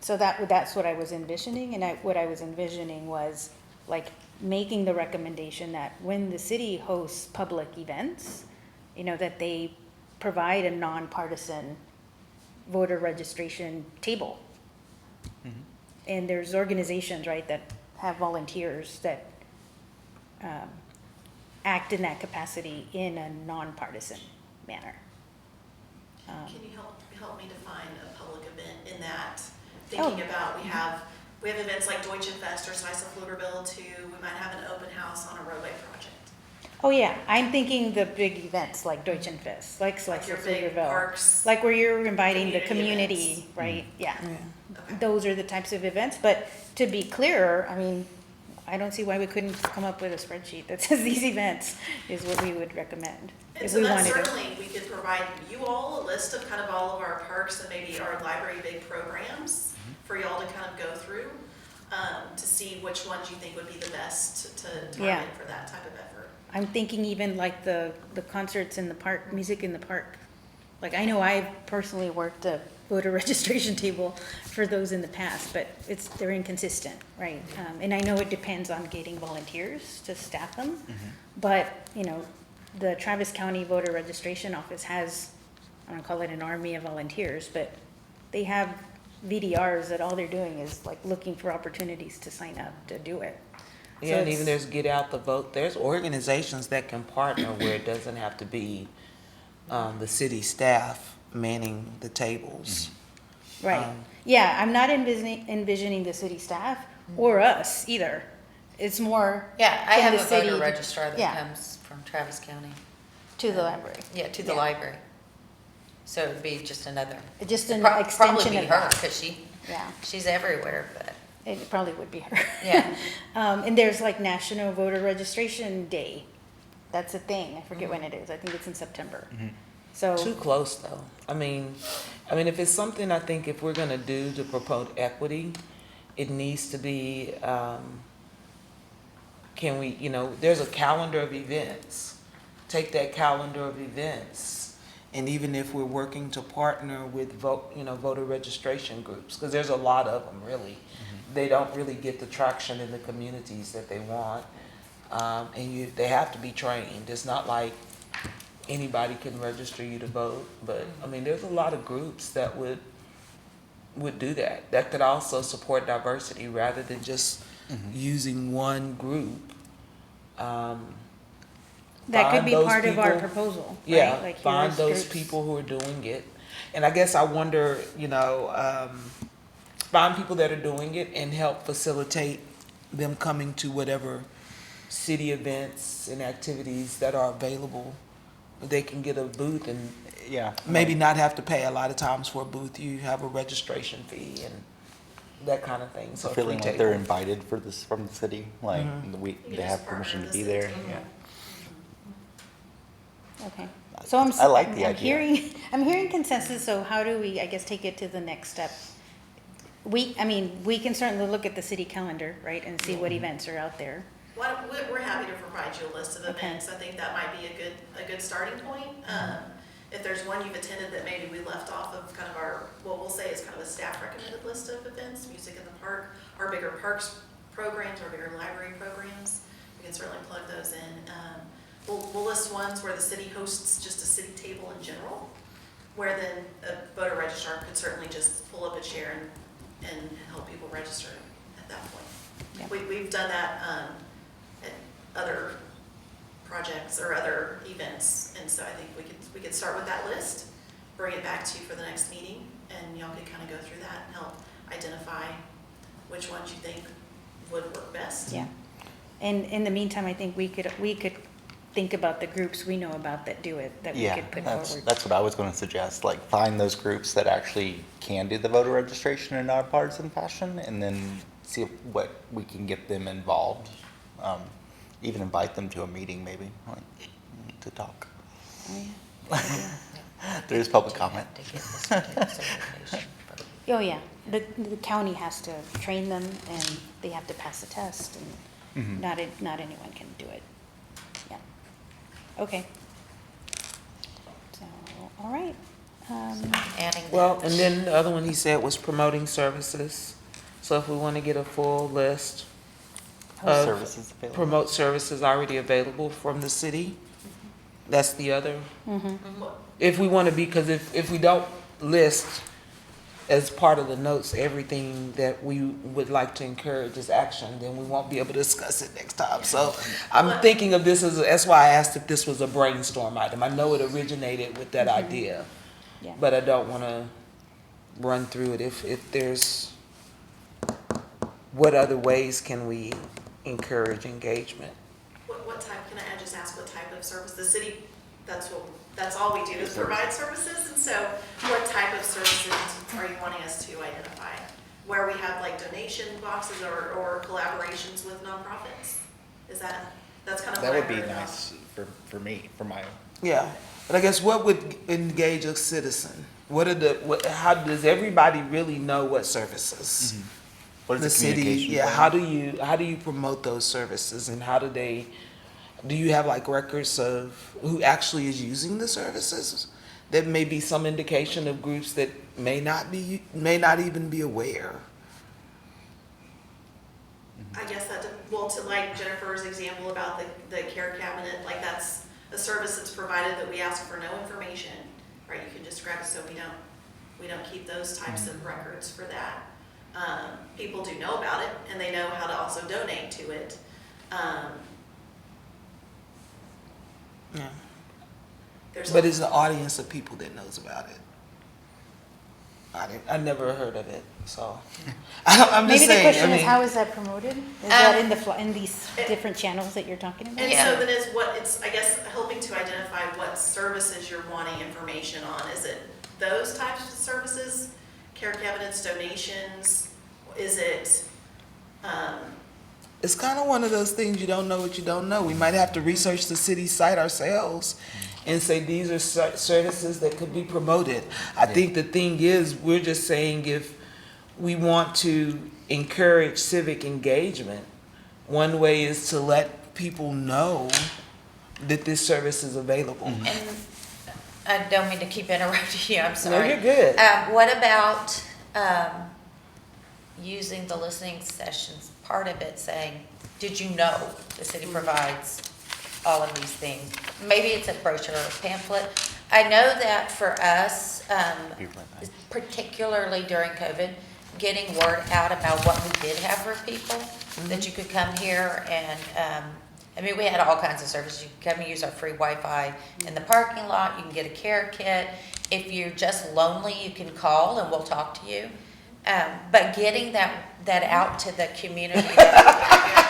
that's what I was envisioning, and what I was envisioning was like making the recommendation that when the city hosts public events, that they provide a nonpartisan voter registration table. And there's organizations, right, that have volunteers that act in that capacity in a nonpartisan manner. Can you help me define a public event in that? Thinking about, we have events like Deutsche Fest or Slice of Pflugerville too. We might have an open house on a roadway project. Oh, yeah, I'm thinking the big events like Deutsche Fest, like Slice your of big Pflugerville. parks, Like where you're inviting the community community, events. right? Yeah. Okay. Those are the types of events, but to be clearer, I mean, I don't see why we couldn't come up with a spreadsheet that says these events is what we would recommend. And If so we that wanted to. certainly, we could provide you all a list of kind of all of our parks and maybe our library big programs for y'all to kind of go through, to see which ones you think would be the best to Yeah. target for that type of effort. I'm thinking even like the concerts in the park, music in the park. Like, I know I've personally worked a voter registration table for those in the past, but they're inconsistent, right? And I know it depends on getting volunteers to staff them, but, the Travis County Voter Registration Office has, I don't call it an army of volunteers, but they have VDRs that all they're doing is like looking for opportunities to sign up to do it. Yeah, So and even it's- there's Get Out the Vote. There's organizations that can partner where it doesn't have to be the city staff manning the tables. Right, yeah, I'm not envisioning the city staff or us either. It's more. Yeah, I from have the a voter city registrar yeah, that comes from Travis County. to the library. Yeah, to the Yeah. library. So it'd be just another. Just an Probably extension be of her, that. because Yeah, she's everywhere, but, it probably would be her. yeah. And there's like National Voter Registration Day. That's a thing. I forget when it is. I think it's in September. So, Too close, though. I mean, if it's something I think if we're gonna do to promote equity, it needs to be, can we, there's a calendar of events. Take that calendar of events, and even if we're working to partner with voter registration groups, because there's a lot of them, really. They don't really get the traction in the communities that they want. And they have to be trained. It's not like anybody can register you to vote, but, there's a lot of groups that would do that. That could also support diversity rather than just using one group. that could Find be those part of our people- proposal, right? Yeah, Like, find here's those groups. people who are doing it. And I guess I wonder, find people that are doing it and help facilitate them coming to whatever city events and activities that are available. They can get a booth and Yeah. maybe not have to pay a lot of times for a booth. You have a registration fee and that kind of thing. So a free Feeling like they're table. invited for this from the city, like You they can have just partner permission to with be the there. city. Yeah. Okay. So I like the I'm idea. I'm hearing consensus, so how do we, I guess, take it to the next step? We can certainly look at the city calendar, right, and see what events are out there. Well, we're happy to provide you a list of Okay. events. I think that might be a good starting point. If there's one you've attended that maybe we left off of kind of what we'll say is kind of a staff recommended list of events, music in the park, our bigger parks programs, our bigger library programs, we can certainly plug those in. We'll list ones where the city hosts just a city table in general, where then a voter registrar could certainly just pull up a chair and help people register at that Yeah. point. We've done that at other projects or other events, and so I think we could start with that list, bring it back to you for the next meeting, and y'all could kind of go through that and help identify which ones you think would work best. Yeah. And in the meantime, I think we could think about the groups we know about that do it, that we Yeah, could put that's forward. what I was going to suggest. Like, find those groups that actually can do the voter registration in nonpartisan fashion, and then see what we can get them involved. Even invite them to a meeting, maybe, like, to talk. Oh, yeah. There's public comment. To get the certification. Oh, yeah. The county has to train them, and they have to pass a test, and not anyone can do it. Yeah. Okay. So, all right. Adding Well, that. and then the other one he said was promoting services. So if we want to get a full list of Services available. promote services already available from the city, that's the other. If we want to be, because if we don't list as part of the notes everything that we would like to encourage as action, then we won't be able to discuss it next time. So I'm thinking of this that's why I asked if this was a brainstorm item. I know it originated with that idea, Yeah. but I don't want to run through it. If there's, what other ways can we encourage engagement? What type, can I just ask what type of service? The city, that's all we do is provide services, and so what type of services are you wanting us to identify? Where we have like donation boxes or collaborations with nonprofits? That's kind of That what I would be heard about. nice for me, for my. Yeah, but I guess what would engage a citizen? How does everybody really know what services? What is The the city, communication yeah, plan? how do you promote those services, and do you have like records of who actually is using the services? That may be some indication of groups that may not even be aware. I guess to like Jennifer's example about the care cabinet, like that's a service that's provided that we ask for no information, right? You can just grab it, so we don't keep those types of records for that. People do know about it, and they know how to also donate to it. Yeah. There's But it's the audience of people that knows about it. I never heard of it, so I'm just Maybe the saying. question is, how is that promoted? Is that in these different channels that you're talking about? And Yeah. so then I guess, helping to identify what services you're wanting information on. Is it those types of services, care cabinets, donations? Is it, It's kind of one of those things, you don't know what you don't know. We might have to research the city site ourselves and say these are services that could be promoted. I think the thing is, we're just saying if we want to encourage civic engagement, one way is to let people know that this service is available. And I don't mean to keep interrupting you, I'm sorry. you're good. What about, using the listening sessions, part of it saying, did you know the city provides all of these things? Maybe it's a brochure or a pamphlet. I know that for us, Be right back. particularly during COVID, getting word out about what we did have for people, that you could come here and, I mean, we had all kinds of services. You can come and use our free Wi-Fi in the parking lot. You can get a care kit. If you're just lonely, you can call and we'll talk to you. But getting that out to the community.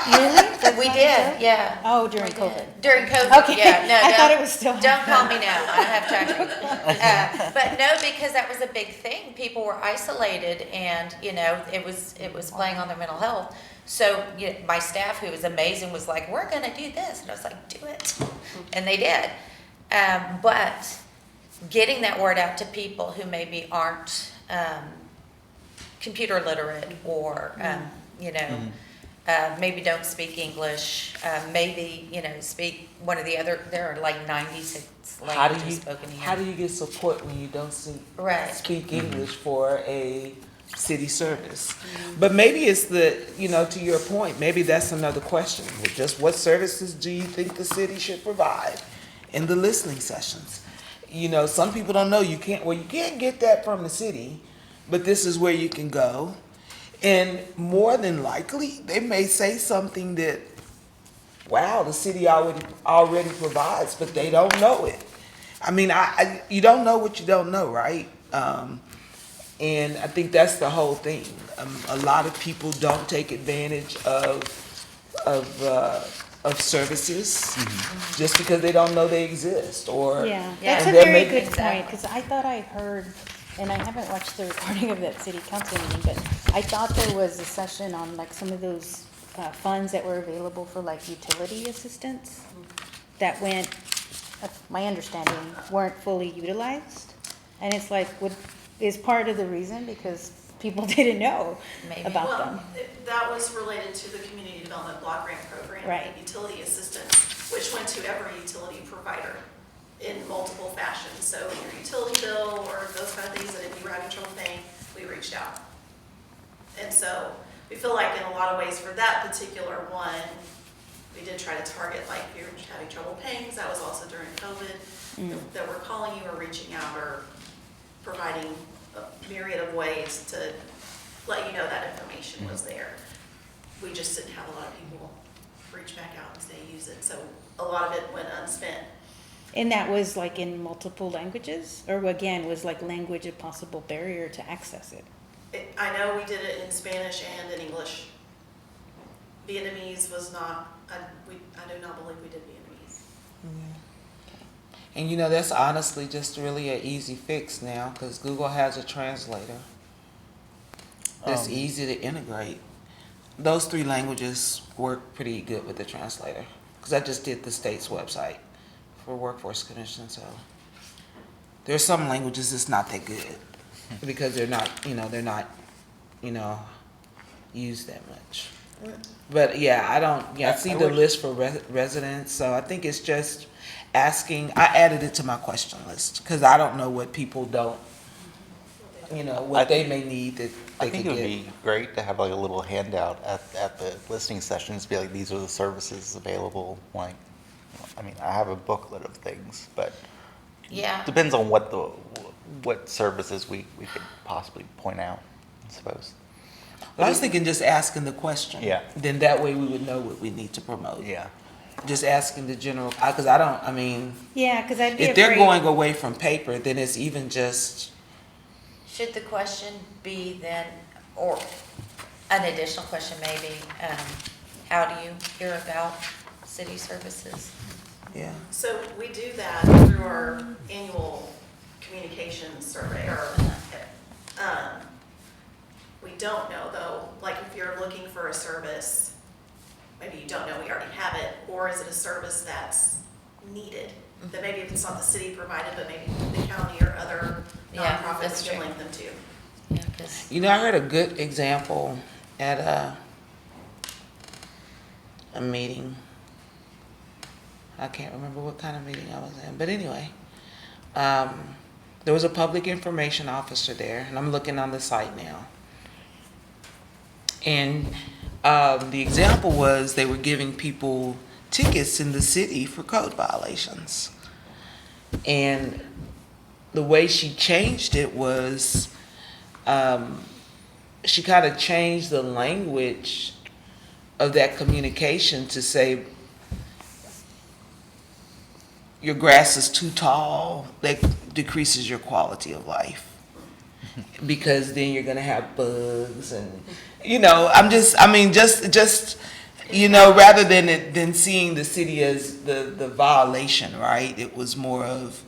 Really? We did, yeah. Oh, during COVID. During COVID, Okay. yeah. No, I thought it was still Don't call me now. I don't have time for you. But no, because that was a big thing. People were isolated and, you know, it was playing on their mental health. So my staff, who was amazing, was like, we're going to do this. And I was like, do it. And they did. But getting that word out to people who maybe aren't computer literate or, you know, maybe don't speak English, maybe, you know, speak one of the other, there are like 96 languages spoken here. How do you get support when you don't Right. speak English for a city service? But maybe it's to your point, maybe that's another question. Just what services do you think the city should provide in the listening sessions? You know, some people don't know you can't get that from the city, but this is where you can go. And more than likely, they may say something that, wow, the city already provides, but they don't know it. I mean, you don't know what you don't know, right? And I think that's the whole thing. A lot of people don't take advantage of services just because they don't know they exist, or Yeah, Yeah. that's a And there very may- good point, Exactly. because I thought I heard, and I haven't watched the recording of that city council meeting, but I thought there was a session on like some of those funds that were available for like utility assistance that went, my understanding, weren't fully utilized. And it's like, is part of the reason because people didn't know Maybe. about Well, them. that was related to the Community Development Block Grant Program. Right. And utility assistance, which went to every utility provider in multiple fashions. So your utility bill or those kind of things that if you were having trouble paying, we reached out. And so we feel like in a lot of ways for that particular one, we did try to target like if you're having trouble paying, because that was also during COVID, that we're calling you or reaching out or providing a myriad of ways to let you know that information was there. We just didn't have a lot of people reach back out and say use it, so a lot of it went unspent. And that was like in multiple languages, or again, was like language a possible barrier to access it? I know we did it in Spanish and in English. Vietnamese was not, I do not believe we did Vietnamese. And you know, that's honestly just really an easy fix now, because Google has a translator that's easy to integrate. Those 3 languages work pretty good with the translator, because I just did the state's website for Workforce Commission, so there's some languages that's not that good because they're not used that much. But yeah, I see the list for residents, so I think it's just asking. I added it to my question list because I don't know what people don't, what they may need that I they think could it would get. be great to have like a little handout at the listening sessions, be like, these are the services available. Like, I mean, I have a booklet of things, but Yeah. depends on what services we could possibly point out, I suppose. But I was thinking just asking the question. Yeah. Then that way we would know what we need to promote. Yeah. Just asking the general, because Yeah, because I'd be if they're afraid- going away from paper, then it's even just, Should the question be then, or an additional question maybe, how do you hear about city services? yeah. So we do that through our annual communications survey, or, we don't know though, like if you're looking for a service, maybe you don't know we already have it, or is it a service that's needed. That maybe if it's not the city provided, but maybe the county or other Yeah, nonprofits that's can true. link them to. Yeah, 'cause- You know, I heard a good example at a meeting. I can't remember what kind of meeting I was in, but anyway, there was a public information officer there, and I'm looking on the site now. And the example was they were giving people tickets in the city for code violations. And the way she changed it was she kind of changed the language of that communication to say, your grass is too tall, that decreases your quality of life. Because then you're gonna have bugs and, just, rather than seeing the city as the violation, right? It was more of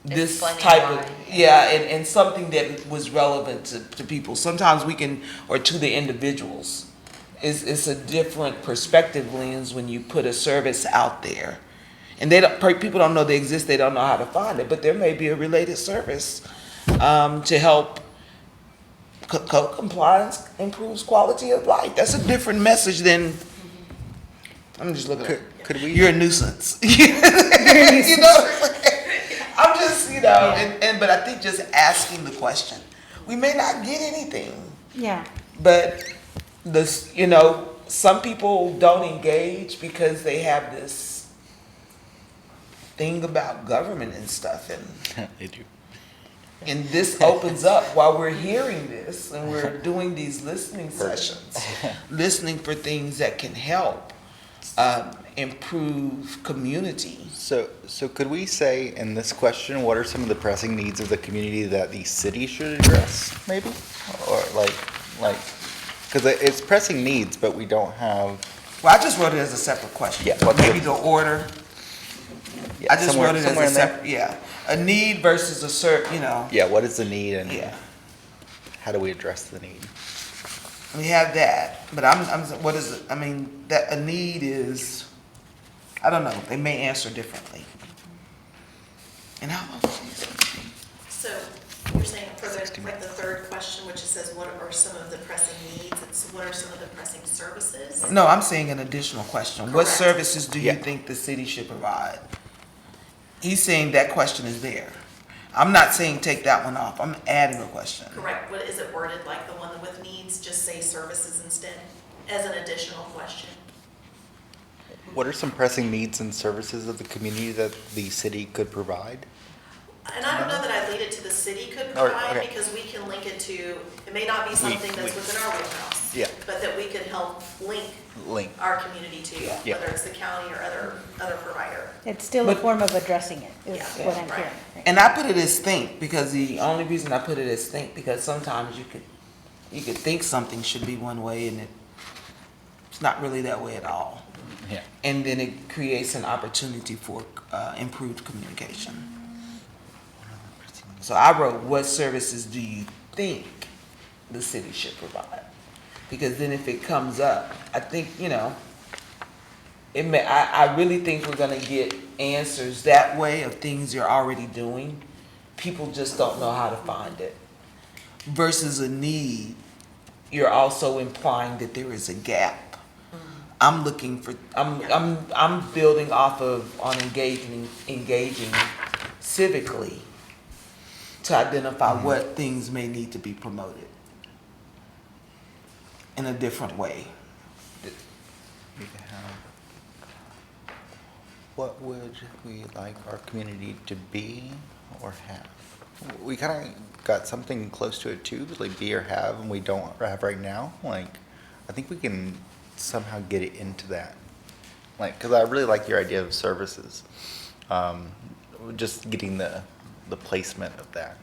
this Explaining type why. of, yeah, and something that was relevant to people. Sometimes we can, or to the individuals. It's a different perspective lens when you put a service out there. And people don't know they exist, they don't know how to find it, but there may be a related service to help code compliance improves quality of life. That's a different message than, I'm just looking at, Could we? you're a nuisance. You know, I'm just, but I think just asking the question, we may not get anything, Yeah. but some people don't engage because they have this thing about government and stuff, They do. and this opens up while we're hearing this and we're doing these listening sessions, listening for things that can help improve community. So could we say in this question, what are some of the pressing needs of the community that the city should address, maybe? Or because it's pressing needs, but we don't have. Well, I just wrote it as a separate question. Yeah, But maybe the order. Yeah, I just wrote it as somewhere a in there. separate. Yeah, a need versus a Yeah, what is the need and Yeah, how do we address the need? we have that. But what is it? I mean, that a need is. I don't know. They may answer differently. And how long? So you're saying for the third question, which it says, what are some of the pressing needs? It's what are some of the pressing services? No, I'm saying an additional question. What Correct. services do you Yeah. think the city should provide? He's saying that question is there. I'm not saying take that one off. I'm adding a question. Correct. What is it worded like the one with needs? Just say services instead as an additional question. What are some pressing needs and services of the community that the city could provide? And I don't know that I'd lead it to the city could Or- provide, okay. because we can link it to, it may not be something that's within our wheelhouse. Yeah. But that we could help link Link. our community to, Yeah. whether it's the county or other provider. It's still a But- form of addressing it, is Yeah. what I'm Right. hearing. And I put it as think because the only reason I put it as think because sometimes you could think something should be one way and it's not really that way at all. Yeah. And then it creates an opportunity for improved communication. So I wrote, what services do you think the city should provide? Because then if it comes up, I think, I really think we're gonna get answers that way of things you're already doing. People just don't know how to find it. Versus a need, you're also implying that there is a gap. I'm looking for, I'm building off of, on engaging civically to identify what things may need to be promoted in a different way. What would we like our community to be or have? We kind of got something close to it too, like be or have, and we don't have right now. Like, I think we can somehow get it into that. Like, because I really like your idea of services. Just getting the placement of that.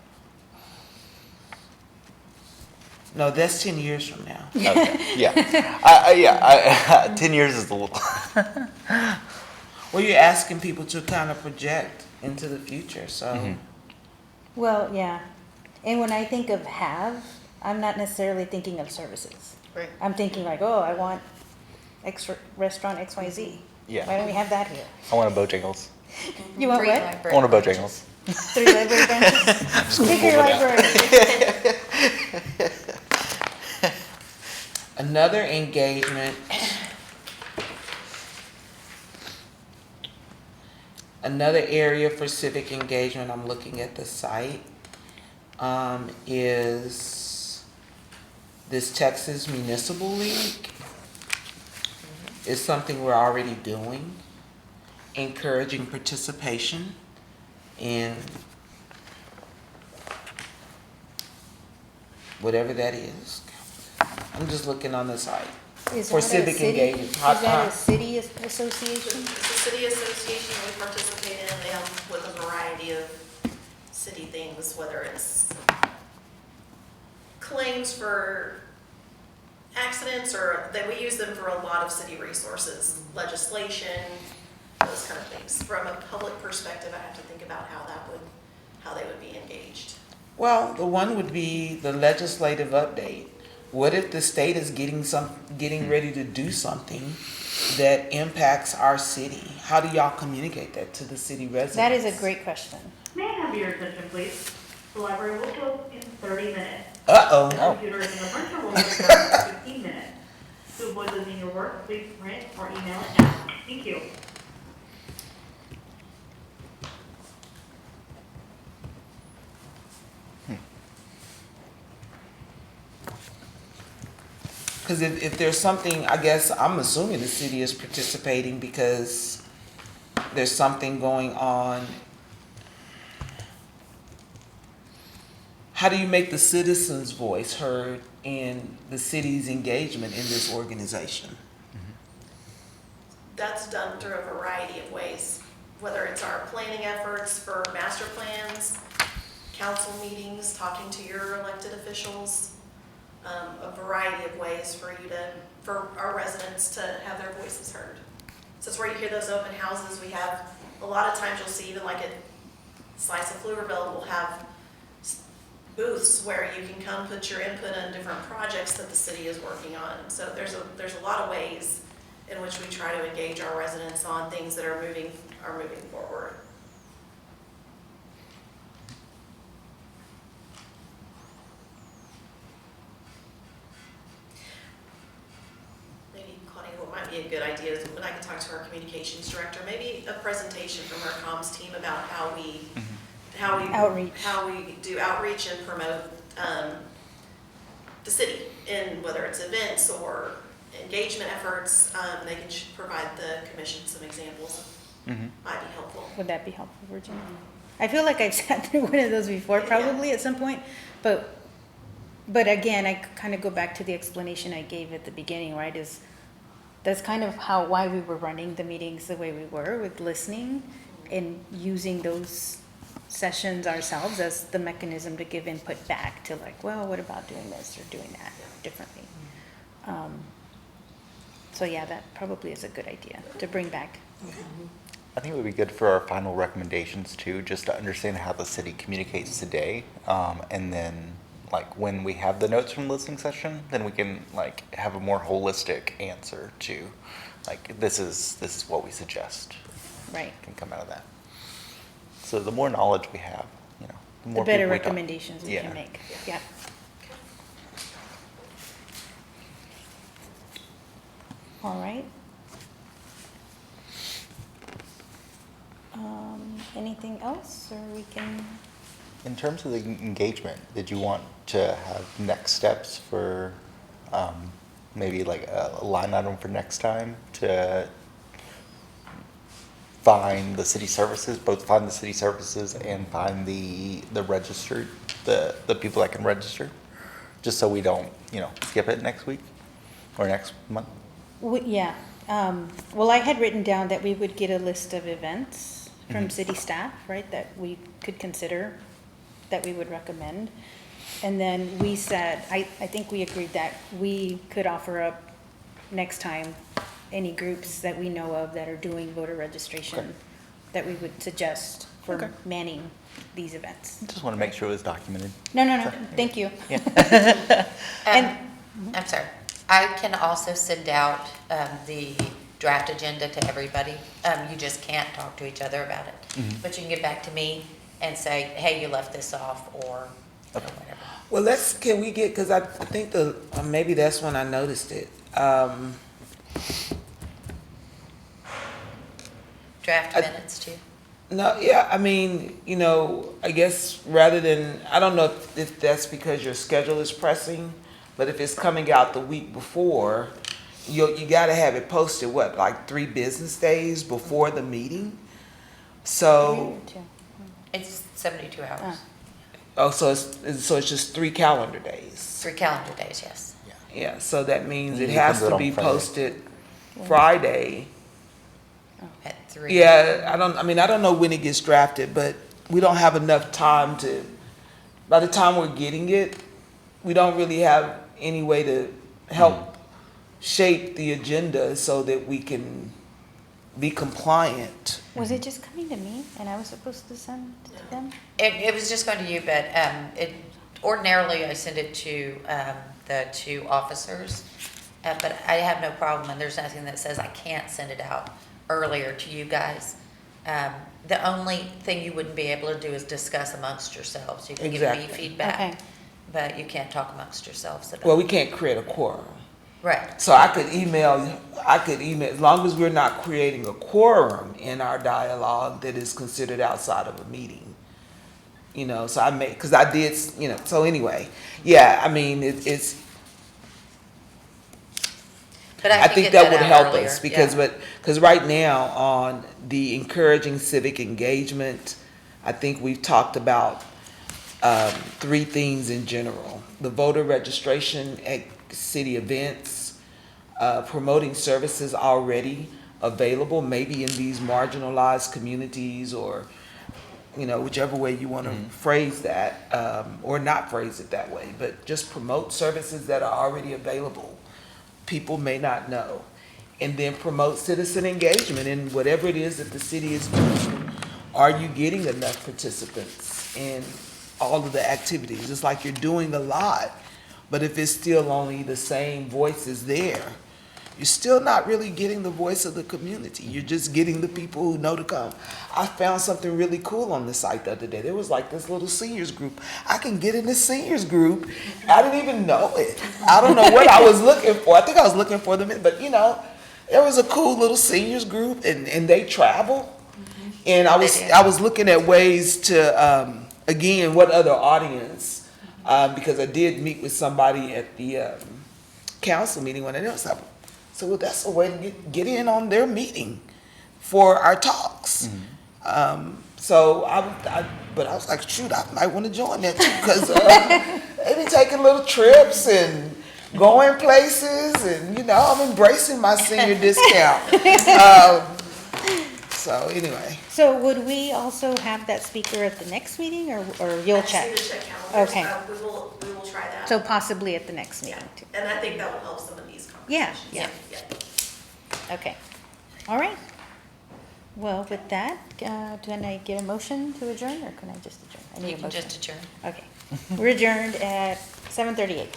No, that's 10 years from now. Okay. Yeah. 10 years is a little. Well, you're asking people to kind of project into the future, so. Well, yeah. And when I think of have, I'm not necessarily thinking of services. Right. I'm thinking like, oh, I want restaurant XYZ. Yeah. Why don't we have that here? I want a Bojangles. You want Three what? library I want a branches. Bojangles. 3 library branches? Pick your library. Another engagement, another area for civic engagement, I'm looking at the site, is this Texas Municipal League. It's something we're already doing, encouraging participation in whatever that is. I'm just looking on the site. Is For that a civic city- engagement. Is Huh? that a city It's association? a city association we participate in, they have with a variety of city things, whether it's claims for accidents, or that we use them for a lot of city resources, legislation, those kind of things. From a public perspective, I have to think about how they would be engaged. Well, the one would be the legislative update. What if the state is getting ready to do something that impacts our city? How do y'all communicate that to the city residents? That is a great question. May I have your attention, please? The library will close in 30 minutes. Uh-oh. The computer in the printer will start in 15 minutes. To avoid losing your work, please print or email it now. Thank you. Because if there's something, I guess, I'm assuming the city is participating because there's something going on. How do you make the citizens' voice heard in the city's engagement in this organization? That's done through a variety of ways, whether it's our planning efforts for master plans, council meetings, talking to your elected officials, a variety of ways for our residents to have their voices heard. So it's where you hear those open houses. We have, a lot of times you'll see, even like at Slice of Pflugerville, we'll have booths where you can come put your input on different projects that the city is working on. So there's a lot of ways in which we try to engage our residents on things that are moving forward. Maybe, Claudia, what might be a good idea is when I can talk to our communications director, maybe a presentation from our comms team about how we Outreach. how we do outreach and promote the city, in whether it's events or engagement efforts. They can provide the commission some examples. Might be helpful. Would that be helpful, Virginia? I feel like I've sat through one of those before, probably at some point, but again, I kind of go back to the explanation I gave at the beginning, right? That's kind of why we were running the meetings the way we were, with listening and using those sessions ourselves as the mechanism to give input back to, like, well, what about doing this or doing that differently? So yeah, that probably is a good idea to bring back. I think it would be good for our final recommendations too, just to understand how the city communicates today. And then like when we have the notes from the listening session, then we can like have a more holistic answer to like, this is what we suggest. Right. Can come out of that. So the more knowledge we have, the The more better people we talk- recommendations we Yeah. can make. Yeah. All right. Anything else, or we can, In terms of the engagement, did you want to have next steps for maybe like a line item for next time to find the city services, both find the city services and find the registered, the people that can register? Just so we don't, skip it next week or next month? yeah. Well, I had written down that we would get a list of events from city staff, right, that we could consider, that we would recommend. And then we said, I think we agreed that we could offer up next time any groups that we know of that are doing voter registration, Okay. that we would suggest for Okay. manning these events. Just want to make sure it was documented. No, thank you. I'm sorry. I can also send out the draft agenda to everybody. You just can't talk to each other about it. But you can get back to me and say, hey, you left this off, or whatever. Well, can we get, because I think maybe that's when I noticed it. Draft minutes too. No, yeah, I mean, I guess rather than, I don't know if that's because your schedule is pressing, but if it's coming out the week before, you gotta have it posted, like 3 business days before the meeting? So, It's 72 hours. so it's just 3 calendar days. 3 calendar days, yes. Yeah, so that means it You has can do it to on be Friday. posted Friday. At 3. Yeah, I don't know when it gets drafted, but we don't have enough time by the time we're getting it, we don't really have any way to help shape the agenda so that we can be compliant. Was it just coming to me and I was supposed to send to them? It was just going to you, but ordinarily I send it to the 2 officers, but I have no problem, and there's nothing that says I can't send it out earlier to you guys. The only thing you wouldn't be able to do is discuss amongst yourselves. You can give me Exactly. feedback, Okay. but you can't talk amongst yourselves about Well, we can't create a quorum. Right. So I could email, as long as we're not creating a quorum in our dialogue that is considered outside of a meeting. So because I did, so anyway, yeah, I mean, it's, But I can think get that would out help earlier, us because, yeah. because right now on the encouraging civic engagement, I think we've talked about 3 things in general: the voter registration at city events, promoting services already available, maybe in these marginalized communities, or whichever way you want to phrase that, or not phrase it that way, but just promote services that are already available. People may not know. And then promote citizen engagement in whatever it is that the city is doing. Are you getting enough participants in all of the activities? It's like you're doing a lot, but if it's still only the same voices there, you're still not really getting the voice of the community. You're just getting the people who know to come. I found something really cool on the site the other day. There was like this little seniors group. I can get in this seniors group. I didn't even know it. I don't know what I was looking for. I think I was looking for them, but there was a cool little seniors group, and they travel. And I was looking at ways to, again, what other audience, because I did meet with somebody at the council meeting when I was like, so that's a way to get in on their meeting for our talks. So but I was like, shoot, I might want to join that too, because they be taking little trips and going places, and I'm embracing my senior discount. So anyway, So would we also have that speaker at the next meeting, or you'll I just check? need to check calendars. Okay. We will try that. So possibly at the next Yeah, meeting too. and I think that will help some of these Yeah, conversations. yeah. Okay, all right. Well, with that, can I get a motion to adjourn, or can I just adjourn? I need You a can motion. just adjourn. Okay, we're adjourned at 7:38.